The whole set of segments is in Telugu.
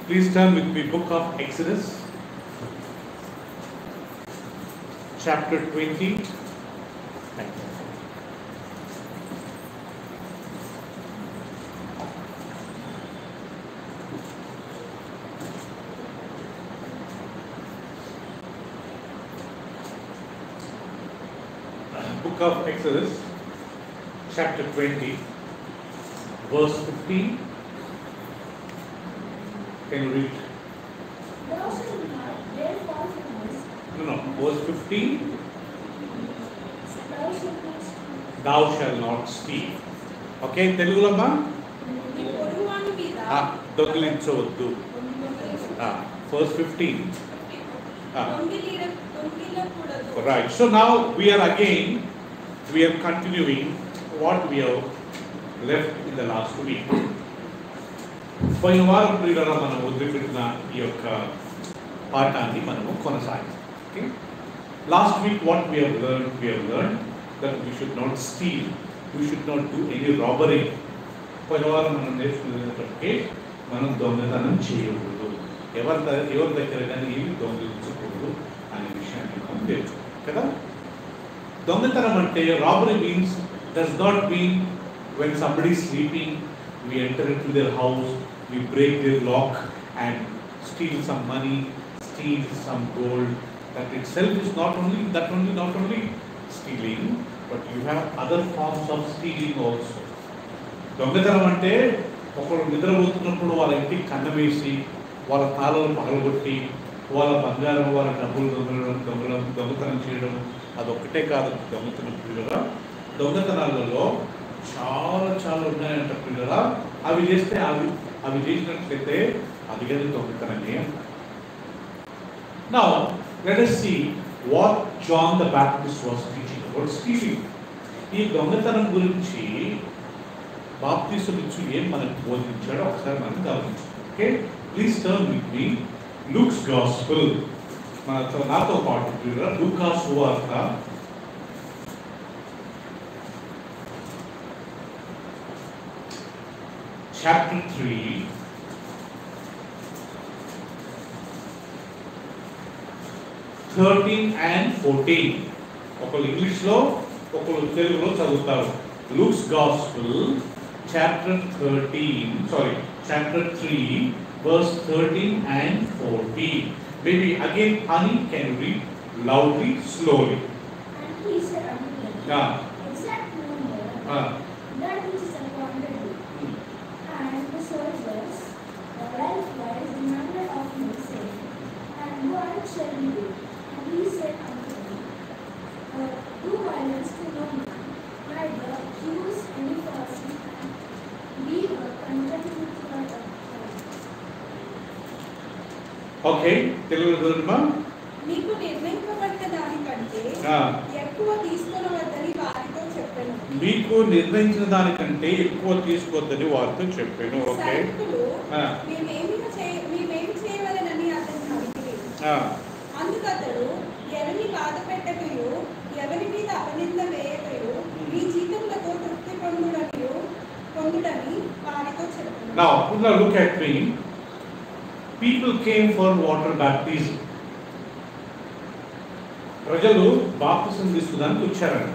Please turn with me, book of Exodus, chapter 20. Book of Exodus, chapter 20, verse 15. Can you read? Thou shalt not bear false witness. No, verse 15. Thou shalt not steal. Thou shalt not steal. Okay, Telugulo amma? నీ పొరుగువాని మీద దొంగిలించవద్దు. Verse 15. దొంగిలకూడదు. Right. So now we are continuing what we have left in the last week. పోయిన వారం ప్రియులారా మనం వదిలిపెట్టిన ఈ యొక్క పాఠాన్ని మనము కొనసాగిస్తాం. Okay? Last week what we have learned that we should not steal, we should not do any robbery. పోయిన వారం మనం నేర్చుకునేటప్పటికే మనం దొంగతనం చేయకూడదు, ఎవరి దగ్గర కానీ ఏమి దొంగిలించకూడదు అనే విషయాన్ని మనం నేర్చుకున్నాం కదా. దొంగతనం అంటే robbery means does not mean when somebody is sleeping we enter into their house, we break their lock and steal some money, steal some gold. That itself is not only stealing, but you have other forms of stealing also. దొంగతనం అంటే ఒకరు నిద్రపోతున్నప్పుడు వాళ్ళ ఇంటికి కన్నం వేసి వాళ్ళ తాళాలను పగలగొట్టి వాళ్ళ బంగారం వాళ్ళ డబ్బులు దొంగతనం చేయడం అదొక్కటే కాదు దొంగతనం పిల్లరా. దొంగతనాలలో చాలా ఉన్నాయంట పిల్లరా. అవి చేసినట్లయితే అది కానీ దొంగతనమే. Now let us see what John the Baptist was teaching about stealing. ఈ దొంగతనం గురించి బాప్తిసం ఇచ్చి ఏం మనకు బోధించాడో ఒకసారి మనం గమనించాం. Okay, please turn with me Luke's gospel. నాతో పాటు పిల్లరా లూకా సువార్త chapter 3 13 and 14. ఒకళ్ళు ఇంగ్లీష్లో ఒకళ్ళు తెలుగులో చదువుతారు. Luke's gospel chapter 3 verse 13 and 14. Maybe again Ani can you read loudly, slowly. And he said unto them, exact number that which is appointed you. And the soldiers likewise demanded of him, saying, And what shall we do? And he said unto them, Do violence to no man, neither accuse any person, and be content with your own. Okay, తెలుగులో చదువుమా. మీకు నిర్ణయింపబడిన దానికంటే ఎక్కువ తీసుకొనవద్దని వారితో చెప్పాను. మీకు నిర్ణయించిన దానికంటే ఎక్కువ తీసుకోవద్దని వారితో చెప్పాను. ఓకే, మేమేమి చేయవలనని అతన్ని అడిగిరి. అందుకతడు ఎవరిని బాధ పెట్టకయో ఎవరి మీద అపనింద వేయకయో మీ జీతములకు తృప్తి పొందుడని వారితో చెప్పాను. Now look at me. People came for water baptism. ప్రజలు బాప్తిసం తీసుకోవడానికి వచ్చారంట.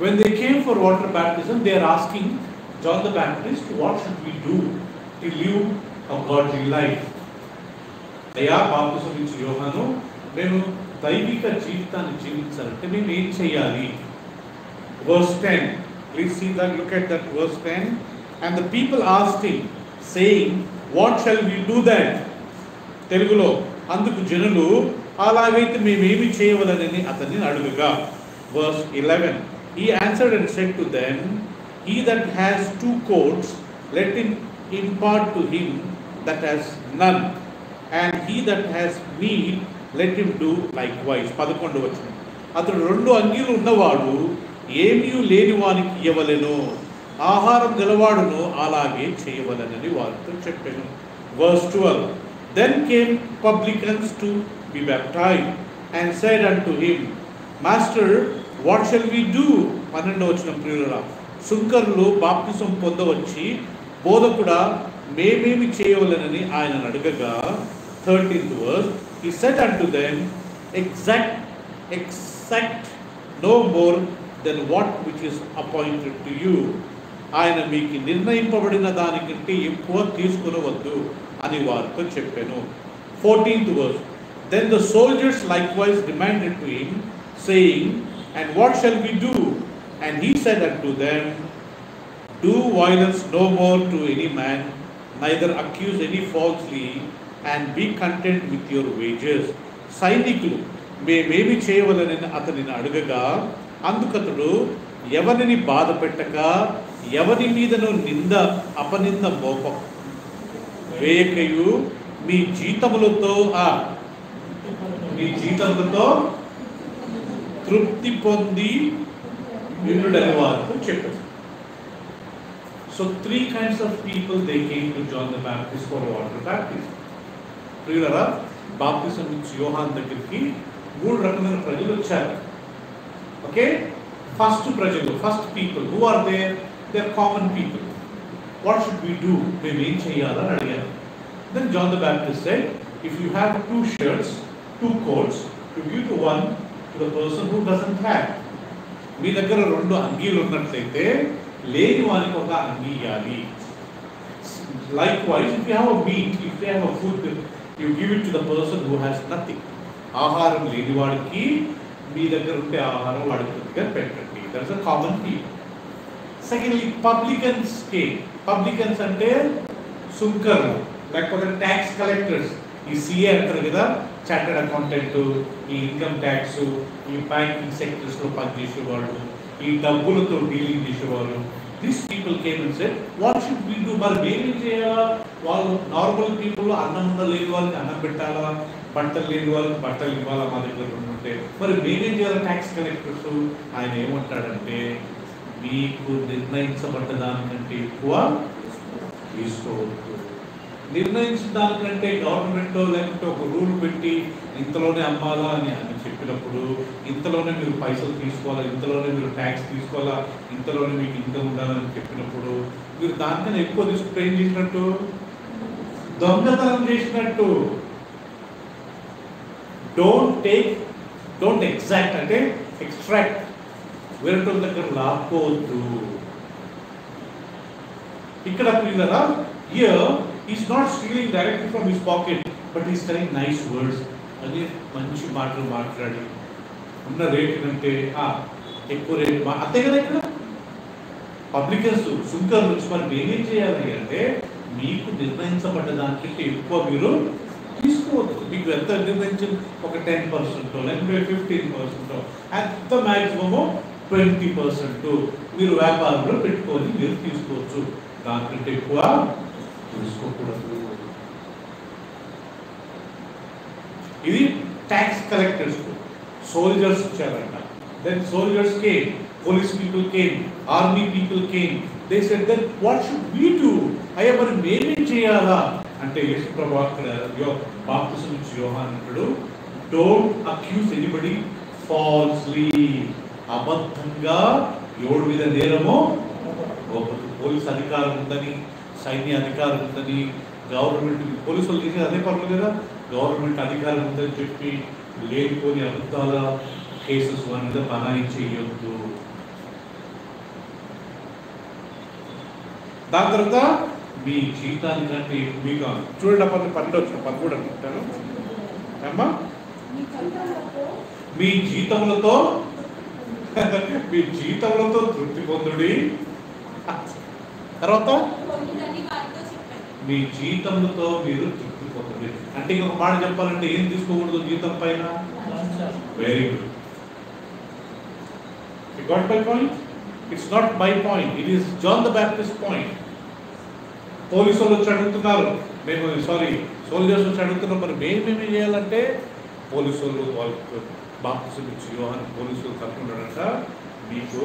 When they came for water baptism, they are asking John the Baptist, what should we do to live a godly life? అయ్యా, బాప్తిసం ఇచ్చి యోహాను, మేము దైవిక జీవితాన్ని జీవించాలంటే మేము ఏం చేయాలి? Verse 10. Please see that, look at that verse 10. And the people asked him, saying, what shall we do then? తెలుగులో అందుకు జనులు అలాగైతే మేమేమి చేయవలనని అతన్ని అడుగుగా. Verse 11. He answered and said to them, He that has 2 coats, let him impart to him that has none, and he that has need, let him do likewise. 11వ వచనం. అతడు 2 అంగీలు ఉన్నవాడు ఏమీ లేని వానికి ఇవ్వవలెను, ఆహారం గలవాడును అలాగే చేయవలనని వారితో చెప్పాను. Verse 12. Then came publicans to be baptized, and said unto him, Master, what shall we do? 12వ వచనం ప్రియులారా, సుంకరులు బాప్తిసం పొందవచ్చి, బోధకుడా మేమేమి చేయవలనని ఆయన అడగగా 13th verse, he said unto them, exact no more than what which is appointed to you. ఆయన మీకు నిర్ణయింపబడిన దానికంటే ఎక్కువ తీసుకునవద్దు అని వారితో చెప్పాను. 14th verse, then the soldiers likewise demanded to him, saying, and what shall we do? And he said unto them, do violence no more to any man, neither accuse any falsely, and be content with your wages. సైనికులు మేమేమి చేయవలనని అతనిని అడగగా అందుకతడు ఎవరిని బాధ పెట్టక ఎవరి మీదను నింద అపనింద మోప వేయకయు మీ జీతములతో తృప్తి పొంది వినుడని వారితో చెప్పారు. So 3 kinds of people they came to John the Baptist for water baptism. ప్రియులారా, బాప్తిసం ఇచ్చి యోహాన్ దగ్గరికి 3 రకమైన ప్రజలు వచ్చారు. Okay, first people who are there, they are common people. What should we do, మేము ఏం చేయాలని అడిగారు. Then John the Baptist said, if you have 2 shirts, 2 coats, you give to one to the person who doesn't have. మీ దగ్గర 2 అంగీలు ఉన్నట్లయితే లేని వారికి ఒక అంగీ ఇవ్వాలి. Likewise, if you have a meat, if you have a food, you give it to the person who has nothing. ఆహారం లేని వాడికి మీ దగ్గర ఉంటే ఆహారం వాడికి కొద్దిగా పెట్టండి. That is a common people. Secondly, publicans అంటే సుంకర్లు, లేకపోతే ట్యాక్స్ కలెక్టర్స్. ఈ సిఏ అంటారు కదా, చార్టర్డ్ అకౌంటెంట్, ఈ ఇన్కమ్ ట్యాక్స్, ఈ బ్యాంకింగ్ సెక్టర్స్ లో పనిచేసేవాళ్ళు, ఈ డబ్బులతో డీలింగ్ చేసేవాళ్ళు. These people came and said, what should we do? మరి మేమేం చేయాలా? వాళ్ళు నార్మల్ పీపుల్, అన్నం లేని వాళ్ళకి అన్నం పెట్టాలా, బట్టలు లేని వాళ్ళకి బట్టలు ఇవ్వాలా మా దగ్గర ఉంటే, మరి మేమేం చేయాలి? Tax collectors. ఆయన ఏమంటాడంటే, మీకు నిర్ణయించబడ్డ దానికంటే ఎక్కువ తీసుకోవద్దు. నిర్ణయించిన దానికంటే గవర్నమెంట్ లేకపోతే ఒక రూల్ పెట్టి ఇంతలోనే అమ్మాలా అని చెప్పినప్పుడు, ఇంతలోనే మీరు పైసలు తీసుకోవాలా, ఇంతలోనే మీరు ట్యాక్స్ తీసుకోవాలా, ఇంతలోనే మీకు ఇన్కమ్ ఉండాలని చెప్పినప్పుడు మీరు దానికన్నా ఎక్కువ తీసుకుంటే ఏం చేసినట్టు? దొంగతనం చేసినట్టు. డోంట్ ఎగ్జాక్ట్ అంటే ఎక్స్ట్రాక్ట్, వేరే దగ్గర లాక్కోవద్దు. ఇక్కడ పిల్లరా, here he's not stealing directly from his pocket, but he's telling nice words. అది మంచి మాటలు మాట్లాడి ఉన్న రేటు కంటే ఎక్కువ రేటు అంతే కదా. ఇక్కడ పబ్లికన్స్, సుంకర్లు వచ్చి మరి మేమేం చేయాలి అంటే, మీకు నిర్ణయించబడ్డ దానికంటే ఎక్కువ మీరు తీసుకోవద్దు. మీకు ఎంత నిర్ణయించిన ఒక 10% లేకపోతే 15%, ఎంత మ్యాక్సిమము 20% మీరు వ్యాపారంలో పెట్టుకొని మీరు తీసుకోవచ్చు. దానికంటే ఎక్కువ తీసుకోకూడదు. ఇది ట్యాక్స్ కలెక్టర్స్. సోల్జర్స్ వచ్చారంట. Then soldiers came, police people came, army people came. They said then what should we do? అయ్యా మరి మేమేం చేయాలా అంటే, యేసు ప్రభువు అక్కడ బాప్తిసం ఇచ్చి యోహాను అంటాడు, డోంట్ అక్యూజ్ ఎనీబడి ఫాల్స్లీ. అబద్ధంగా ఎవడి మీద నేరమో పోలీస్ అధికారం ఉందని, సైన్య అధికారం ఉందని, గవర్నమెంట్ పోలీసులు చేసేది అదే పనులు కదా, గవర్నమెంట్ అధికారం ఉందని చెప్పి లేనిపోని అబద్ధాల కేసెస్ వారి మీద బనాయించేయొద్దు. దాని తర్వాత మీ జీతానికంటే మీకు చూడండి, 12 అనుకుంటాను అమ్మా, మీ జీతములతో తృప్తి పొందుడి. తర్వాత మీ జీతములతో మీరు తృప్తి పొందండి. అంటే ఇంకొక మాట చెప్పాలంటే ఏం తీసుకోకూడదు జీతం పైన? Very good. You got my point? It's not my point. It is John the Baptist point. పోలీసులు వచ్చి అడుగుతున్నారు, సోల్జర్స్ వచ్చి అడుగుతున్నారు, మరి మేమేమి చేయాలంటే, పోలీసులు వాళ్ళకు బాప్తిసం ఇచ్చి యోహాను పోలీసులు తప్పుకున్నాడంట, మీరు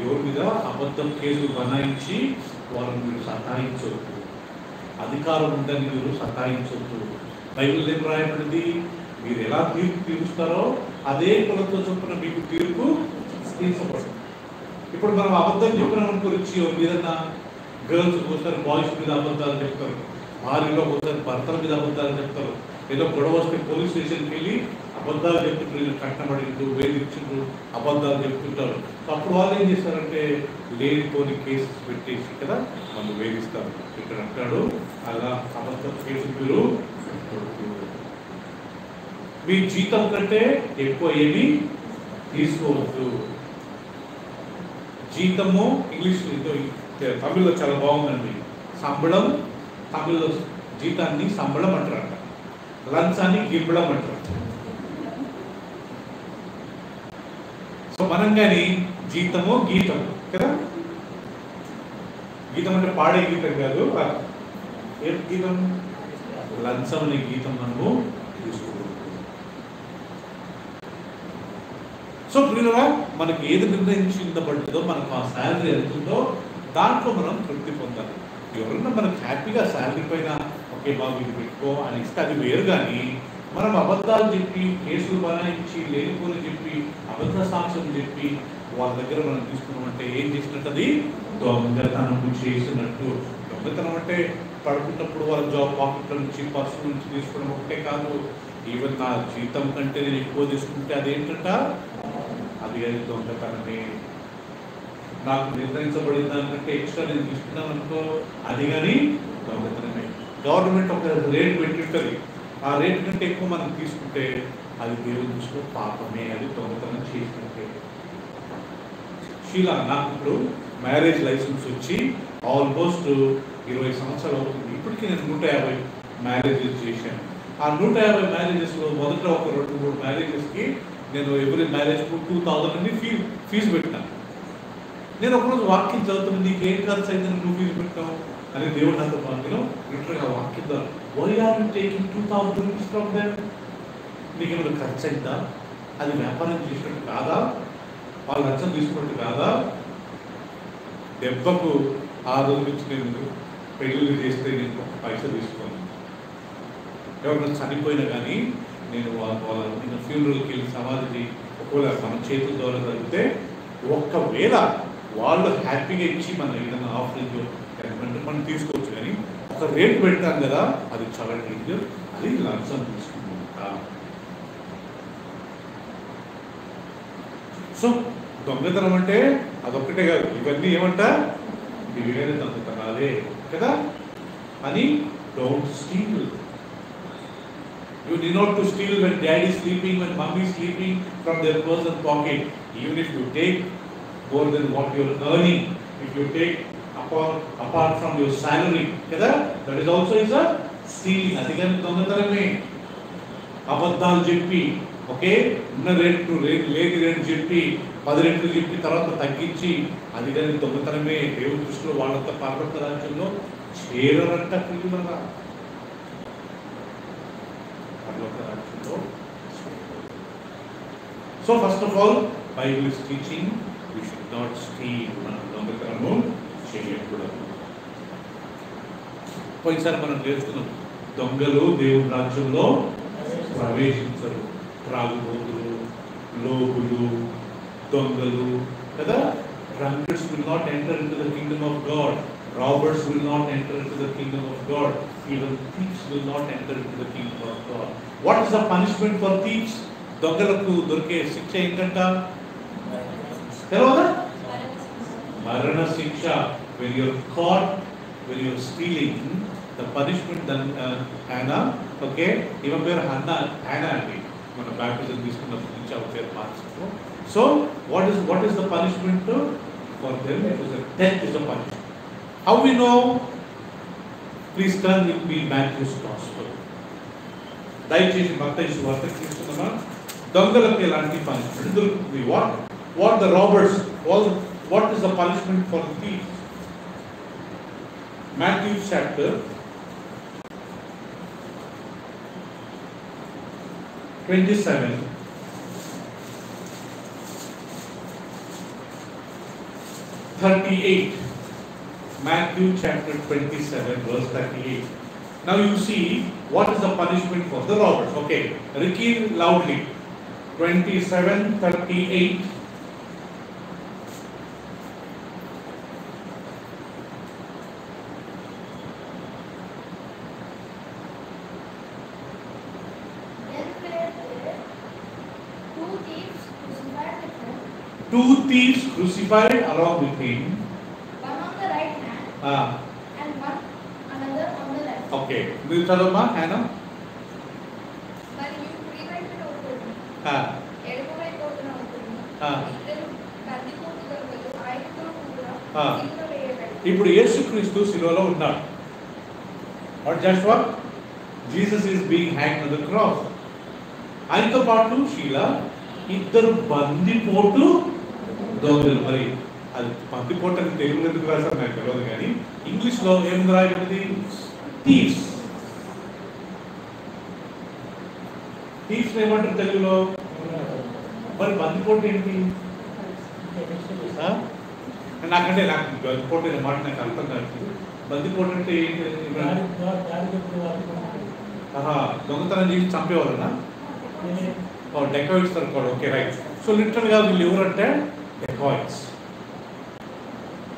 ఎవరి మీద అబద్ధం కేసులు బనాయించి వాళ్ళని మీరు సతాయించవద్దు, అధికారం ఉందని మీరు సతాయించవద్దు. బైబిల్ ఏం రాయబడింది? మీరు ఎలా తీర్పు తీరుస్తారో అదే కొలతో చొప్పున మీకు తీర్పు తీర్చబడుతుంది. ఇప్పుడు మనం అబద్ధం చెప్పిన గురించి ఏదన్నా గర్ల్స్ ఒకసారి బాయ్స్ మీద అబద్ధాలు చెప్తారు, భార్యలో ఒకసారి భర్తల మీద అబద్ధాలు చెప్తారు, ఏదో గొడవ వస్తే పోలీస్ స్టేషన్కి వెళ్ళి అబద్ధాలు చెప్తుంటారు, వీళ్ళు కట్టబడిండు వేధించుండ్రు అబద్ధాలు చెప్తుంటారు. అప్పుడు వాళ్ళు ఏం చేస్తారంటే లేనిపోని కేసెస్ పెట్టేసి కదా వాళ్ళు వేధిస్తారు. ఇక్కడ అంటాడు అలా అబద్ధ కేసు మీరు మీ జీతం కంటే ఎక్కువ ఏమి తీసుకోవద్దు. జీతము ఇంగ్లీష్ తమిళ్లో చాలా బాగుందండి. సంబళం, తమిళ్లో జీతాన్ని సంబళం అంటారంట, లంచాన్ని గిబ్బడం అంటారు. సో మనం కానీ జీతము గీతం కదా, గీతం అంటే పాడే గీతం కాదు, ఏం గీతం? లంచం అనే గీతం మనము తీసుకోకూడదు. సో ప్రియులరా, మనకి ఏది నిర్ణయించబడ్డదో, మనకు ఆ శాలరీ ఎంత ఉందో దాంట్లో మనం తృప్తి పొందాలి. ఎవరన్నా మనకు హ్యాపీగా శాలరీ పైన ఓకే బాబు ఇది పెట్టుకో అని ఇస్తే అది వేరు. కానీ మనం అబద్ధాలు చెప్పి, కేసులు బనాయించి, లేనిపోని చెప్పి, అబద్ధ సాక్ష్యం చెప్పి వాళ్ళ దగ్గర మనం తీసుకున్నామంటే ఏం చేసినట్టు? అది దొంగతనం చేసినట్టు. దొంగతనం అంటే పడుకున్నప్పుడు వాళ్ళ జాబ్ పాకెట్ల నుంచి, పర్సు నుంచి తీసుకోవడం ఒకటే కాదు, ఈవెన్ నా జీతం కంటే నేను ఎక్కువ తీసుకుంటే అదేంటంట? అది దొంగతనమే. నాకు నిర్ణయించబడిన దానికంటే ఎక్స్ట్రా నేను తీసుకున్నాను అనుకో, అది కానీ దొంగతనమే. గవర్నమెంట్ ఒక రేట్ పెట్టింటుంది, ఆ రేట్ కంటే ఎక్కువ మనం తీసుకుంటే అది దేవుని దృష్టిలో పాపమే, అది దొంగతనం చేసినట్టే. షీలా, నాకు ఇప్పుడు మ్యారేజ్ లైసెన్స్ వచ్చి ఆల్మోస్ట్ 20 సంవత్సరాలు అవుతుంది. ఇప్పటికీ నేను 150 మ్యారేజెస్ చేశాను. ఆ 150 మ్యారేజెస్లో మొదట ఒక 2-3 మ్యారేజెస్కి నేను ఎవ్రీ మ్యారేజ్కు 2000 అని ఫీజు పెట్టాను. నేను ఒకరోజు వాక్యం చదువుతున్నాను, నీకు ఏం ఖర్చు అయిందని నువ్వు ఫీజు పెట్టావు అని దేవుడు నాతో పాటులో లిటరల్గా వాక్యం ద్వారా, why are you taking 2000 rupees from them? నీకు ఏమైనా ఖర్చు అయిందా? అది వ్యాపారం చేసినట్టు కాదా? వాళ్ళు లంచం తీసుకున్నట్టు కాదా? దెబ్బకు ఆ రోజు నుంచి నేను పెళ్ళిళ్ళు చేస్తే నేను ఒక పైసలు తీసుకోను. ఎవరైనా చనిపోయినా కానీ నేను వాళ్ళ ఫ్యూనరల్కి వెళ్ళి సమాధికి ఒకవేళ మన చేతుల ద్వారా జరిగితే ఒక్కవేళ వాళ్ళు హ్యాపీగా ఇచ్చి మన ఏదైనా ఆఫరింగ్ అంటే మనం తీసుకోవచ్చు. కానీ ఒక రేట్ పెడతాం కదా, అది చాలా డేంజర్, అది లంచం తీసుకుంటా. సో దొంగతనం అంటే అదొక్కటే కాదు, ఇవన్నీ ఏమంట? ఇవి వేరే దొంగతనాలే కదా అని. Don't steel. You need not to steal when daddy is sleeping, when mommy is sleeping, from their personal pocket. Even if you take more than what you are earning, if you take apart from your salary, that is also is a stealing. అది కానీ దొంగతనమే. అబద్ధాలు చెప్పి ఓకే ఉన్న రేటు లేని రేటు చెప్పి 10 రెట్లు చెప్పి తర్వాత తగ్గించి అది కానీ దొంగతనమే. దేవుని దృష్టిలో వాళ్ళంతా పర్వత రాజ్యంలో చేరరంట పిల్లలుగా. So first of all, Bible is teaching we should not steal. మనం దొంగతనము చేయకూడదు. పోయినసారి మనం నేర్చుకున్నాం, దొంగలు దేవుని రాజ్యంలో ప్రవేశించరు. త్రాగుబోతులు, లోకులు, దొంగలు కదా. Drunkards will not enter into the kingdom of God. Robbers will not enter into the kingdom of God. Even thieves will not enter into the kingdom of God. What is the punishment for thieves? దొంగలకు దొరికే శిక్ష ఏంటంట? తెలవదా? మరణ శిక్ష. When you are caught, when you are stealing, the punishment then Hannah, okay, ఈమె పేరు హన్నా అండి. మన బ్యాప్టిజం తీసుకున్నప్పటి నుంచి ఆ పేరు మార్చుకో. So what is the punishment for them? It was a death is the punishment. How we know? Please turn with me Matthew's Gospel. దయచేసి మత్తయి సువార్త తీసుకుందామా? దొంగలకు ఎలాంటి పనిష్మెంట్ దొరుకుతుంది? What the robbers? What is the punishment for the thief? Matthew chapter 27. 38. Matthew chapter 27 verse 38. Now you see what is the punishment for the robbers. Okay, repeat loudly. 27:38. two thieves crucified along with him. One on the right hand and one another on the left. Okay. మీరు చదవమ్మా Hannah. మరియు కుడి వైపున ఒకడును, Ah. ఎడమ వైపున ఒకడును, ఇద్దరు బందిపోటు దొంగలు ఆయనతో కూడా సిలువ వేయబడి. ఇప్పుడు యేసుక్రీస్తు సిలువలో ఉన్నాడు. What just what? Jesus is being hanged on the cross. ఆయనతో పాటు షీలా ఇద్దరు బందిపోటు దొంగలు. మరి అది బందిపోటు అని తెలుగులో ఎందుకు రాశారు నాకు తెలియదు, కానీ ఇంగ్లీష్లో ఏం రాయబడింది? థీవ్స్. థీవ్స్ ఏమంటారు తెలుగులో? మరి బందిపోటు ఏంటి? నాకు బందిపోటు అనే మాట నాకు అర్థం కాదు. బందిపోటు అంటే ఏంటి? దొంగతనం చేసి చంపేవాళ్ళనా? డెకాయిట్స్ అనుకోండి. Okay, right. సో లిటరల్గా వీళ్ళు ఎవరంటే డెకాయిట్స్.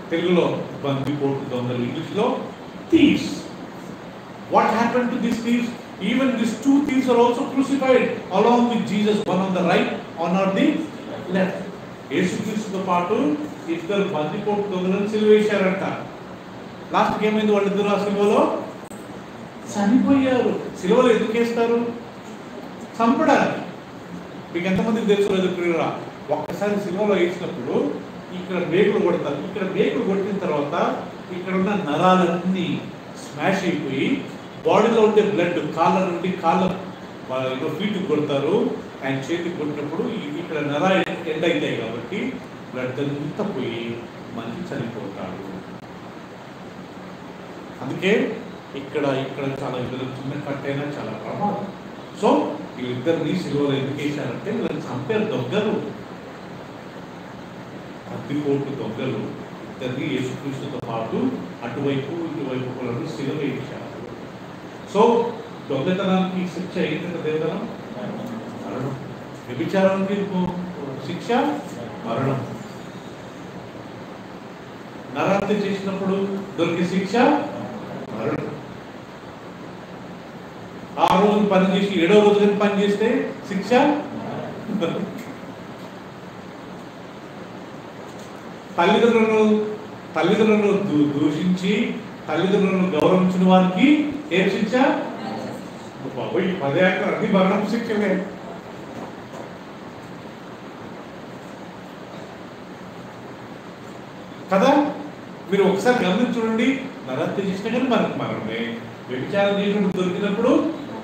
తెలుగులో బందిపోటు దొంగలు, ఇంగ్లీష్లో thieves. What happen to this thieves? Even these two thieves are also crucified along with Jesus, one on the right, one on the left. యేసుక్రీస్తుతో పాటు ఇద్దరు బందిపోటు దొంగలను సిలువేశారంట. లాస్ట్కి ఏమైంది? వాళ్ళిద్దరు ఆ సిలువలో చనిపోయారు. సిలువలో ఎందుకు వేస్తారు? చంపడానికి. మీకు ఎంతమందికి తెలుసు లేదు ప్రియురా, ఒక్కసారి సిలువలో వేసినప్పుడు ఇక్కడ మేకులు కొడతారు. ఇక్కడ మేకులు కొట్టిన తర్వాత ఇక్కడ ఉన్న నరాలన్నీ స్మాష్ అయిపోయి బాడీలో ఉండే బ్లడ్ కాళ్ళ నుండి ఫీట్ కొడతారు. ఆయన చేతికి కొట్టినప్పుడు ఇక్కడ నర ఎండ్ అవుతాయి కాబట్టి బ్లడ్ అంతా పోయి మనిషి చనిపోతాడు. అందుకే ఇక్కడ చాలా చిన్న కట్టైనా చాలా ప్రమాదం. సో వీళ్ళిద్దరిని సిలువలో ఎందుకు వేశారంటే వీళ్ళని చంపారు దొంగలు, బందిపోటు దొంగలు. ఇద్దరిని యేసుక్రీస్తుతో పాటు అటువైపు ఇటువైపు కూడా సిలువ వేశారు. సో దొంగతనానికి శిక్ష ఏంటంటే దేవతనం మరణం. వ్యభిచారానికి శిక్ష మరణం. నరహత్య చేసినప్పుడు దొరికే శిక్ష మరణం. ఆ రోజు పని చేసి 7వ రోజు కానీ పని చేస్తే శిక్ష. తల్లిదండ్రులను దూషించి తల్లిదండ్రులను గౌరవించిన వారికి ఏం శిక్ష? బాబోయ్, 10 ఏకర్ అన్ని మరణం శిక్షలే. కదా, మీరు ఒకసారి గమనించి చూడండి. నరహత్య చేసినా కానీ మనకు మరణమే, వ్యభిచారం చేసినప్పుడు దొరికినప్పుడు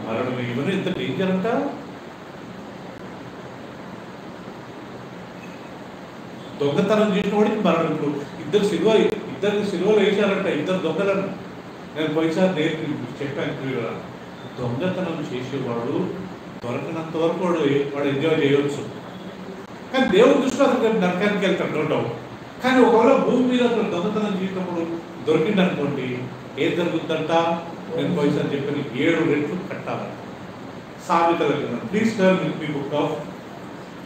మరణమే. ఇవన్నీ ఎంత డేంజర్ అంట. దొంగతనం చేసిన వాడికి మరణం. ఇప్పుడు ఇద్దరిని సిలువలో వేశారంట, ఇద్దరు దొంగలను. నేను పోయిసారి చెప్పాను, దొంగతనం చేసేవాడు దొరకనంత వరకు వాడు ఎంజాయ్ చేయవచ్చు, కానీ దేవుడి దృష్టిలో అసలు నరకానికి వెళ్తాడు, నో డౌట్. కానీ ఒకవేళ భూమి మీద అసలు దొంగతనం చేసినప్పుడు దొరికింది అనుకోండి, ఏం జరుగుతుందంట? నేను పోయిసారి చెప్పాను, 7 రెట్లు కట్టాలి. సామెతల గ్రంథం. Please turn with me book of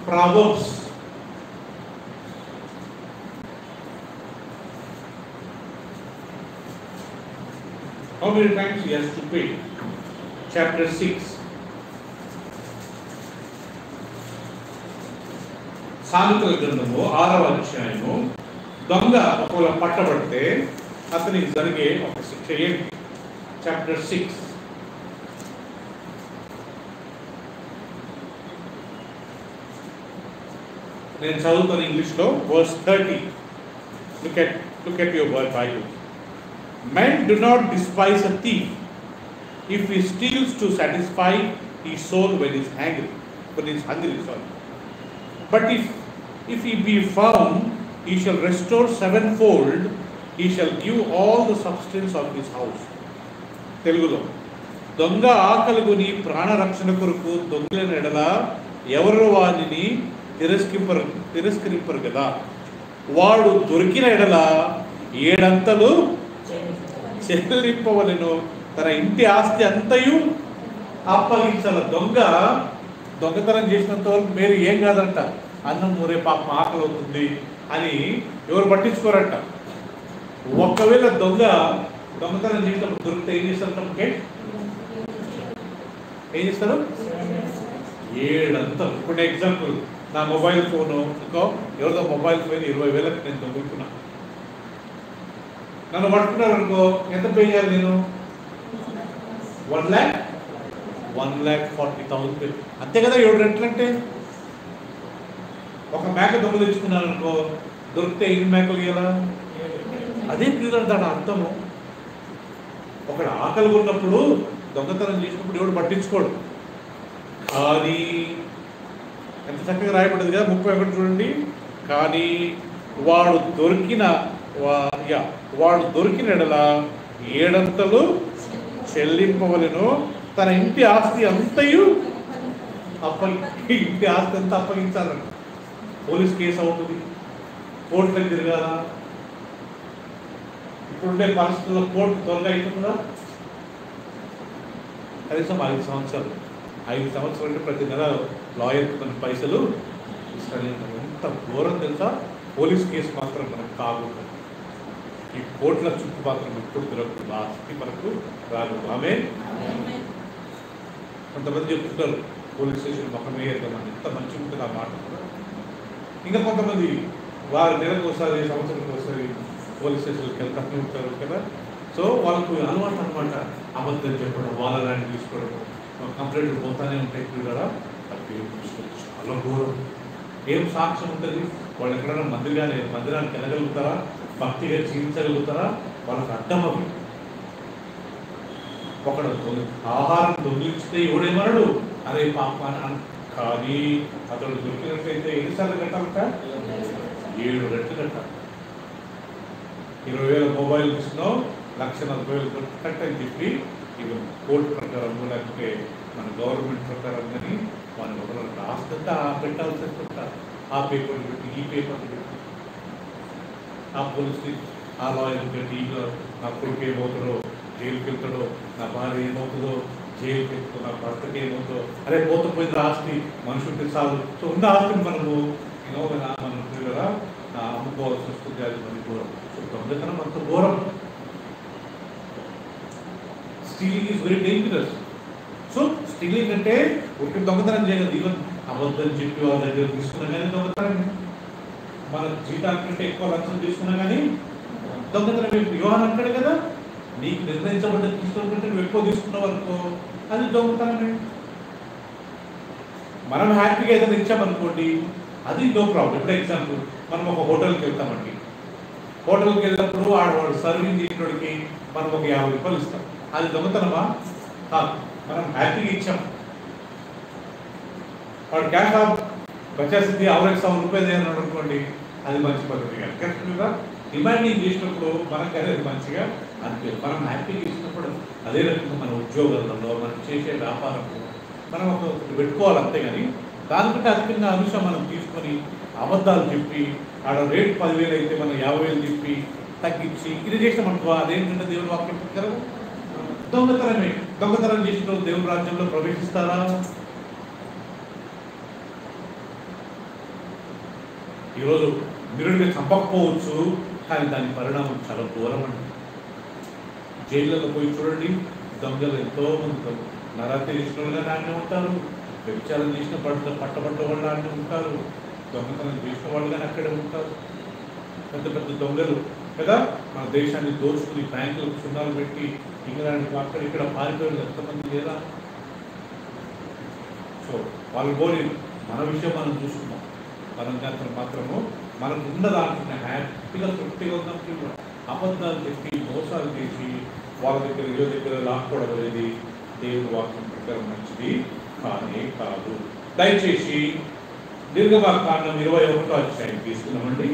Proverbs. How many times he has to pay? Chapter 6. సామెతల గ్రంథము 6వ అధ్యాయము. దొంగ ఒకవేళ పట్టబడితే అతనికి జరిగే ఒక శిక్ష ఏంటి? చాప్టర్ 6. నేను చదువుతాను ఇంగ్లీష్లో. verse 30. Look at your Bible. Men do not despise a thief if he steals to satisfy his soul when he is hungry. But if he be found, he shall restore 7-fold. He shall give all the substance of his house. తెలుగులో, దొంగ ఆకలిగొని ప్రాణరక్షణ కొరకు దొంగల ఎడల ఎవరు వారిని తిరస్కరింపరు కదా, వాడు దొరికిన ఎడల 7 అంతలు చెల్లింపవలెను, తన ఇంటి ఆస్తి అంతయు అప్పగించాల. దొంగతనం చేసినంత వరకు మీరు ఏం కాదంట, అన్నం ఊరే పాపం ఆకలి అవుతుంది అని ఎవరు పట్టించుకోరంట. ఒకవేళ దొంగతనం చేసినప్పుడు దొరికితే ఏం చేస్తారు? ఏం చేస్తారు? 7 అంతలు. ఇప్పుడు ఎగ్జాంపుల్, నా మొబైల్ ఫోను ఇంకో ఎవరిదో మొబైల్ ఫోన్ 20,000కి నేను దొంగకున్నా. నన్ను పట్టుకున్నారు అనుకో, ఎంత పే చేయాలి నేను? 1,40,000 పే. అంతే కదా 7 రెట్లు అంటే. ఒక మేక దొంగ తెచ్చుకున్నాను అనుకో, దొరికితే 8 మేకలు ఇవ్వాలా? అదే క్లియర్ దాని అర్థము. ఒకడు ఆకలి ఉన్నప్పుడు దొంగతనం చేసినప్పుడు ఎవడు పట్టించుకోడు. కానీ ఎంత చక్కగా రాయబడ్డది కదా 31 చూడండి. కానీ వాడు దొరికిన ఎడల 7 చెల్లింపవలెను, తన ఇంటి ఆస్తి అంతయు ఇంటి ఆస్తి అంతా అప్పగించాలంట. పోలీస్ కేసు అవుతుంది, కోర్టులకు తిరగాల. ఇప్పుడుండే పరిస్థితుల్లో కోర్టు త్వరగా అవుతుందా? కనీసం 5 సంవత్సరాలు. 5 సంవత్సరాలు అంటే ప్రతి నెల లాయర్కి కొన్ని పైసలు ఇస్తాను. ఎంత ఘోరం తెలుసా? పోలీస్ కేసు మాత్రం మనకు కాకుండా ఈ కోర్టుల చుట్టూ మాత్రం ఎప్పుడు తిరగకుండా ఆ స్థితి మనకు రాదు. ఆమె కొంతమంది చెప్తుంటారు పోలీస్ స్టేషన్ మొహమే ఎదగమని. ఎంత మంచిగా ఉంటుంది ఆ మాట. ఇంకా కొంతమంది వారు నెలకు ఒకసారి సంవత్సరానికి ఒకసారి పోలీస్ స్టేషన్కి వెళ్తూనే ఉంటారు కదా. సో వాళ్ళకు అలవాటు అనమాట అబద్ధం చెప్పడం, వాళ్ళ ల్యాండ్ తీసుకోవడం, కంప్లైంట్లు పోతానే ఉంటాయి కూడా. అది చాలా ఘోరం. ఏం సాక్ష్యం ఉంటుంది? వాళ్ళు ఎక్కడైనా మందిరానికి వెళ్ళగలుగుతారా? భక్తిగా జీవించగలుగుతారా? వాళ్ళకి అడ్డం అవి. ఒకడు ఆహారం దొంగిలించితే ఎవడేమనడు, అదే పాప అని. కానీ అతడు దొరికినట్లయితే ఎన్నిసార్లు కట్టాలంట? 7 రెట్లు కట్టాలి. 20,000 మొబైల్ ఇస్తున్నావు, 1,40,000 కట్టని చెప్పి ఇవి కోర్టు ప్రకారం లేకపోతే మన గవర్నమెంట్ ప్రకారం కానీ మన ఒకరు ఆస్తంతా పెట్టాల్సి వస్తుంటారు. ఆ పేపర్లు పెట్టి, ఈ పేపర్లు పెట్టి, ఆ పోలీస్కి, ఆ లాయర్ పెట్టి, నా కొడుకు ఏమవుతాడో జైలుకి వెళ్తాడో, నా భార్య ఏమవుతుందో జైలుకి వెళ్తుందో, నా భర్తకి ఏమవుతుందో, అరే పోతే ఆస్తి మనుషులకి చాలు. సో ఉన్న ఆస్తిని మనము మనం కదా అమ్ముకోవాల్సి వస్తుంది. అది మన ఘోరం. సో దొంగతనం అంత ఘోరం. Stealing is very dangerous. So stealing అంటే ఒక దొంగతనం చేయగలదు. ఈవెన్ అబద్ధం చెప్పి వాళ్ళ దగ్గర తీసుకున్నా కానీ దొంగతనం. మన జీతానికంటే ఎక్కువ లంచం తీసుకున్నా కానీ దొంగతనం. యోహాను అంటాడు కదా, నీకు నిర్ణయించబడ్డ తీసుకుంటే నువ్వు ఎక్కువ తీసుకున్నావు అనుకో, అది దొంగతనమే. మనం హ్యాపీగా ఏదైనా ఇచ్చామనుకోండి, అది నో ప్రాబ్లం. ఇప్పుడు ఎగ్జాంపుల్, మనం ఒక హోటల్కి వెళ్తామండి. హోటల్కి వెళ్ళినప్పుడు వాడు సర్వింగ్ చేసినోడికి మనం ఒక 50 రూపాయలు ఇస్తాం. అది దొంగతనమా? కాదు. మనం హ్యాపీగా ఇచ్చాం. వాడు క్యాష్ ఆఫ్ వచ్చేసింది 100 రూపాయలు అన్నాడు అనుకోండి, అది మంచి పద్ధతి కాదు. కరెక్ట్గా డిమాండింగ్ చేసినప్పుడు మనకు అనేది మంచిగా అనిపించదు. మనం హ్యాపీగా ఇచ్చినప్పుడు అదే రకంగా మన ఉద్యోగాలలో, మనం చేసే వ్యాపారంలో మనం ఒకటి పెట్టుకోవాలి. అంతేగాని దానికంటే అధికంగా అంశం మనం తీసుకొని అబద్ధాలు చెప్పి ఆడ రేట్ 10,000 అయితే మనం 50,000 చెప్పి తగ్గించి ఇది చేసినామనుకో, అదేంటంటే దేవుని వాక్యం ప్రకారం దొంగతనమే. దొంగతనం చేసిన దేవుని రాజ్యంలో ప్రవేశిస్తారా? ఈరోజు నిరుడిని చంపకపోవచ్చు, కానీ దాని పరిణామం చాలా ఘోరం అండి. జైళ్ళలో పోయి చూడండి, దొంగలు ఎంతో మంది నరాత్రి చేసిన వాళ్ళు దాన్ని ఉంటారు, వ్యభిచారం చేసిన పట్టబడ్డ వాళ్ళు దాన్ని ఉంటారు, దొంగతనం చేసిన వాళ్ళు కానీ అక్కడే ఉంటారు. పెద్ద పెద్ద దొంగలు కదా మన దేశాన్ని దోచుకుని బ్యాంకులకు సున్నాలు పెట్టి ఇంగ్లాండ్కి అక్కడ ఇక్కడ పారిపోయిన ఎంతమంది లేదా? సో వాళ్ళు పోని మన విషయం మనం చూసుకున్నాం. మనం మాత్రము మనకు ఉన్న దాంట్లో హ్యాపీగా తృప్తిగా ఉన్నప్పుడు అబద్ధాలు చెప్పి మోసాలు చేసి వాళ్ళ దగ్గర లాక్కోవడం అనేది దేవుని వాక్యం ప్రకారం మంచిది కానే కాదు. దయచేసి నిర్గమకాండం 21వ అధ్యాయం తీసుకున్నామండి.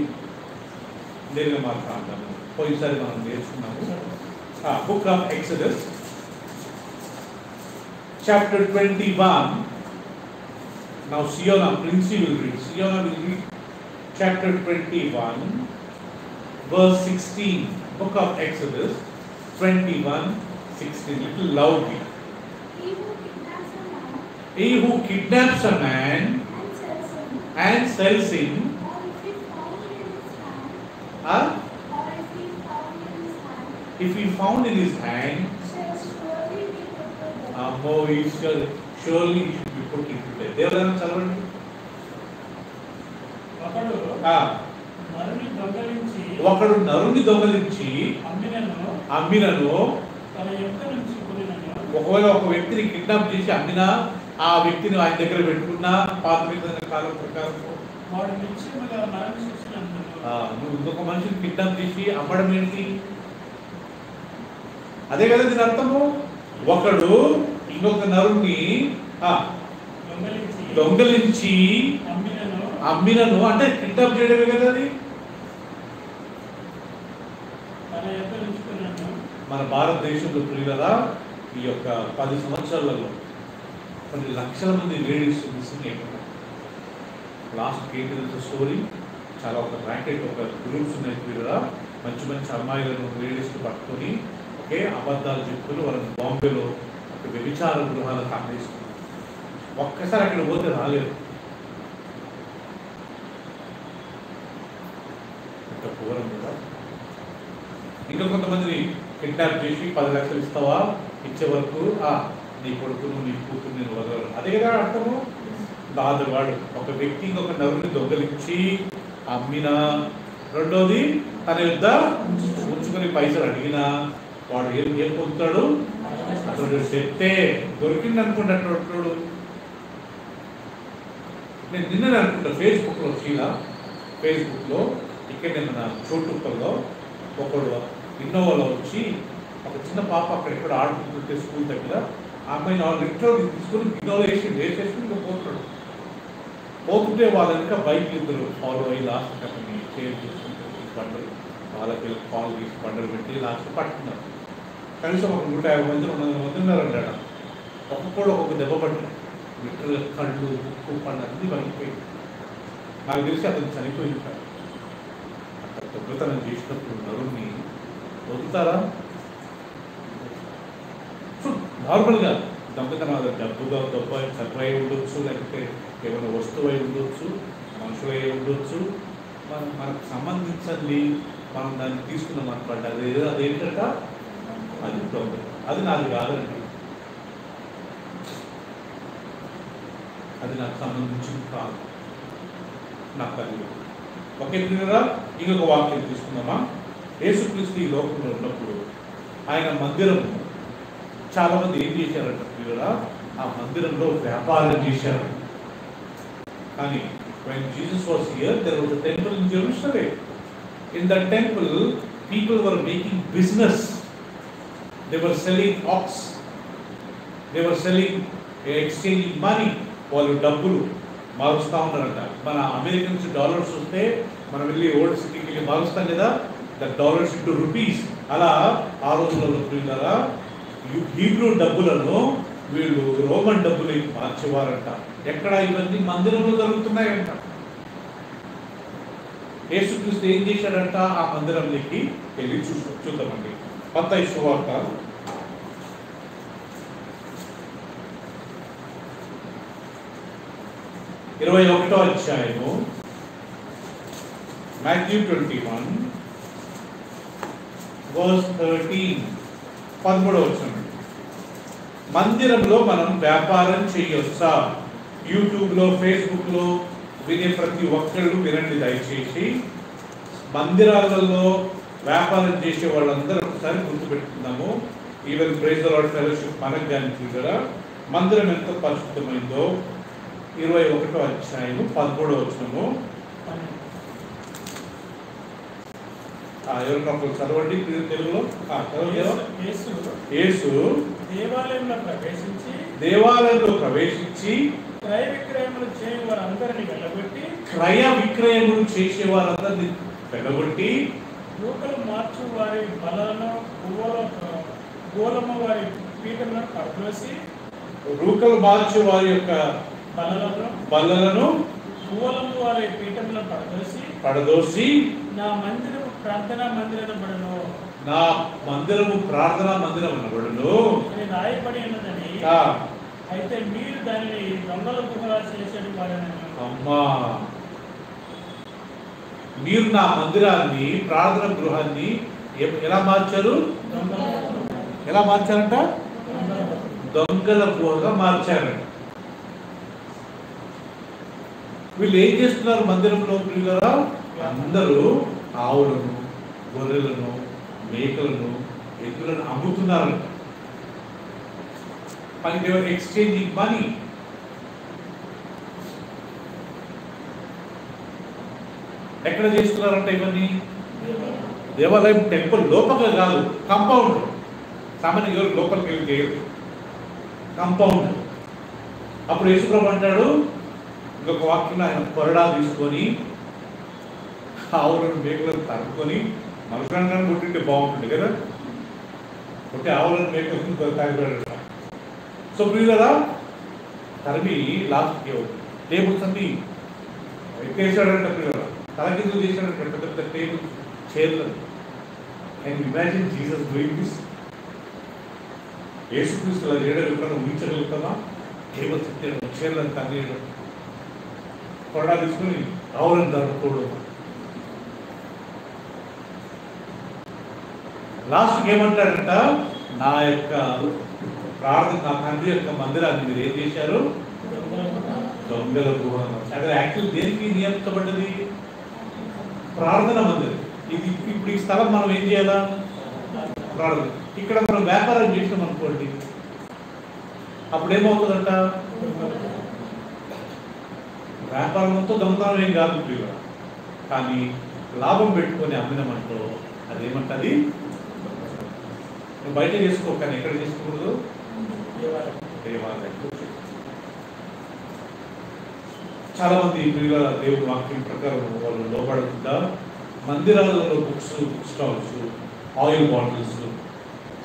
నిర్గమకాండం పోయినసారి మనం నేర్చుకున్నాము. Book of exodus chapter 21. Now Siona, Princey will read. Siona will read chapter 21, verse 16. Book of Exodus 21:16. Little loudly. He who kidnaps a man and sells him, if he found in his hand, surely he should be put into death. Devaran చదవండి. నరుని దొంగలించి ఒకడు నరుని దొంగలించి అమ్మినను తన యొక్క నుంచి కొనినను. ఒకవేళ ఒక వ్యక్తిని కిడ్నాప్ చేసి అమ్మినా ఆ వ్యక్తిని ఆయన దగ్గర పెట్టుకున్నా పాత కాలం ప్రకారం వాడు నిశ్చయముగా మరణ శిక్ష అందును. నువ్వు ఇంకొక మనిషిని కిడ్నాప్ చేసి అమ్మడం ఏంటి? అదే కదా దీని అర్థము. ఒకడు ఇంకొక నరుని దొంగలించి అమ్మినను అంటే కిడ్నాప్ చేయడమే కదా అది. మన భారతదేశంలో ప్రియులరా ఈ యొక్క 10 సంవత్సరాలలో కొన్ని లక్షల మంది లేడీస్ మిస్సింగ్ అయిపోయారు. లాస్ట్ ఏంటి స్టోరీ, చాలా ఒక ర్యాకెట్ ఒక గ్రూప్స్ ఉన్నాయి ప్రియులరా, మంచి మంచి అమ్మాయిలను లేడీస్ని పట్టుకొని ఒకే అబద్ధాలు చెప్పుకొని వాళ్ళని బాంబేలో ఒక వ్యభిచార గృహాలకు అమ్మేస్తున్నారు. ఒక్కసారి అక్కడ పోతే రాలేదు. ఇంకా ఘోరం కదా. ఇంకా కొంతమందిని కిడ్నాప్ చేసి 10 లక్షలు ఇస్తావా, ఇచ్చే వరకు నీ కొడుకును నీ కూతురు నేను వదలను. అదే కదా అర్థము. వాడు ఒక వ్యక్తి ఇంకొక నరుని దొంగలించి అమ్మినా, రెండోది తన యుద్ధ ఉంచుకొని పైసలు అడిగినా వాడు ఏం పొందుతాడు? అతడు చెప్తే దొరికింది అనుకుంటాడు. నేను నిన్న అనుకుంటా ఫేస్బుక్లో ఫేస్బుక్లో ఇక్కడ నేను నా చోటుప్పల్లో ఒకడు ఇన్నోవాలో వచ్చి ఒక చిన్న పాప అక్కడెక్కడ ఆడుకుంటుంటే స్కూల్ దగ్గర ఆ అమ్మాయిని లిటరల్ తీసుకొని ఇన్నోవా వేసేసి ఇంకా పోతుంటే వాళ్ళ ఇంకా బైక్ ఇద్దరు ఫాలో అయ్యి లాస్ట్ అక్కడిని చేంజ్ చేసుకుంటారు. బండలు వాళ్ళకి కాల్ తీసి బండలు పెట్టి లాస్ట్ పట్టుకున్నారు. కనీసం ఒక 150 మంది 200 మంది ఉన్నారంటాడ. ఒక్కొక్కడు ఒక్కొక్క దెబ్బ పట్టారు. లిటరల్ కళ్ళు ముక్కు పండు అన్నీ పగిలిపోయింది. నాకు తెలిసి అతను చనిపోయింది కాదు. అక్కడ దొంగతనం చేసినప్పుడు నరుణ్ణి వదులుతారా? నార్మల్గా దొంగతనం డబ్బుగా సర్వై ఉండొచ్చు, లేకపోతే ఏమైనా వస్తువు అయి ఉండొచ్చు, మనుషులు అయి ఉండొచ్చు. మనకు సంబంధించింది మనం దాన్ని తీసుకున్నాం అనమాట. అదేంటంట అది దొంగ, అది నాది కాదండి, అది నాకు సంబంధించింది కాదు, నాకు అది. ఓకే ప్రియులారా, ఇంకొక వాక్యం తీసుకుందామా. యేసుక్రీస్తు ఈ లోకంలో ఉన్నప్పుడు ఆయన మందిరం చాలా మంది ఏం చేశారంట ప్రియులారా, ఆ మందిరంలో వ్యాపారం చేశారు. కానీ when Jesus was here, there was a temple in Jerusalem. In that temple, people were making business. They were selling ox. They were selling, exchanging money. వాళ్ళు డబ్బులు మారుస్తూ ఉన్నారంట. మన అమెరికా నుంచి డాలర్స్ వస్తే మనం వెళ్ళి ఓల్డ్ సిటీకి వెళ్ళి మారుస్తాం కదా, ద డాలర్స్ ఇంటూ రూపీస్. అలా ఆ రోజులలో ప్రియులారా హీబ్రూ డబ్బులను వీళ్ళు రోమన్ డబ్బులు మార్చేవారంట. ఎక్కడ ఇవన్నీ మందిరంలో జరుగుతున్నాయంట. యేసుక్రీస్తు ఏం చేశాడంట? ఆ మందిరంలోకి వెళ్ళి చూద్దామండి. మత్తయి సువార్త 21వ అధ్యాయము, మాథ్యూ 21 verse 13, 13వ వచనం. మందిరంలో మనం వ్యాపారం చేయొచ్చా? యూట్యూబ్లో ఫేస్బుక్లో వినే ప్రతి ఒక్కళ్ళు వినండి దయచేసి. మందిరాలలో వ్యాపారం చేసే వాళ్ళందరూ ఒకసారి గుర్తుపెట్టుకుందాము. Even praise the lord fellowship మనకు కానీ చూడరా మందిరం ఎంత పరిశుద్ధమైందో. 21వ అధ్యాయము 13వ వచనము. ఎవరినప్పుడు చదవండి తెలుగులో. యేసు దేవాలయంలో ప్రవేశించి క్రయ విక్రయములు చేసే వారందరినీ వెళ్ళగొట్టి రూకలు మార్చు వారి బలను గోలము వారి పీఠములను పడదోసి రూకలు మార్చు వారి యొక్క బల్లలను గోలము వారి పీఠములను పడదోసి నా మందిరము ప్రార్థనా మందిరమును నా మందిరము ప్రార్థనా మందిరమును రాయబడి ఉన్నదని. అయితే మీరు దానిని దొంగల గుహలా చేసేది వాడని. అమ్మా, మీరు నా మందిరాన్ని ప్రార్థన గృహాన్ని ఎలా మార్చారు? ఎలా మార్చారంట? దొంగల గుహగా మార్చారంట. వీళ్ళు ఏం చేస్తున్నారు మందిరంలో ప్రియులారా? అందరూ ఆవులను, గొర్రెలను, మేకలను, ఎద్దులను అమ్ముతున్నారు. and they were exchanging money. ఎక్కడ చేస్తున్నారంట ఇవన్నీ? దేవాలయం టెంపుల్ లోపల కాదు, కాంపౌండ్. సామాన్యంగా ఎవరు లోపలికి వెళ్ళి చేయరు, కాంపౌండ్. అప్పుడు యేసుప్రభు అంటాడు, ఇంకొక వాక్యం, ఆయన కొరడా తీసుకొని ఆవులను మేకలను తరుముకొని మనుషులను కొట్టింటే బాగుంటుంది కదా, కొట్టి ఆవులను మేకలను తాగిపోయాడు. సో ప్రియులారా, తరిమి లాస్ట్ టేబుల్స్ అన్ని ఎత్తేసాడంట ప్రియులారా, తలకిందులు చేశాడంట, పెద్ద పెద్ద టేబుల్ చైర్లు. And imagine Jesus doing this. యేసుక్రీస్తు అలా చేయడం ఎప్పుడైనా ఊహించగలుగుతామా? టేబుల్స్ ఎత్తేయడం, చైర్లను తగ్గేయడం, కొరడా తీసుకుని ఆవులను తరుముకోవడం. లాస్ట్కి ఏమంటాడంట, నా యొక్క ప్రార్థన, నా తండ్రి యొక్క మందిరాన్ని మీరు ఏం చేశారు? దొంగల గుహ. అక్కడ యాక్చువల్ దేనికి నియమించబడ్డది? ప్రార్థన మందిరం. ఇది ఇప్పుడు ఈ స్థలం మనం ఏం చేయాలా? ప్రార్థన. ఇక్కడ మనం వ్యాపారం చేసినాం అనుకోండి, అప్పుడు ఏమవుతుందంట? వ్యాపారంతో దొంగతనం ఏం కాదు ప్రియుల, కానీ లాభం పెట్టుకొని అమ్మినమంటూ అదేమంటది? బయట చేసుకో, కానీ ఎక్కడ చేసుకోకూడదు? దేవాలయం. చాలా మంది ప్రియుల దేవుడి వాక్యం ప్రకారం వాళ్ళు లోపడకుండా మందిరాలలో books, book stalls, oil bottles,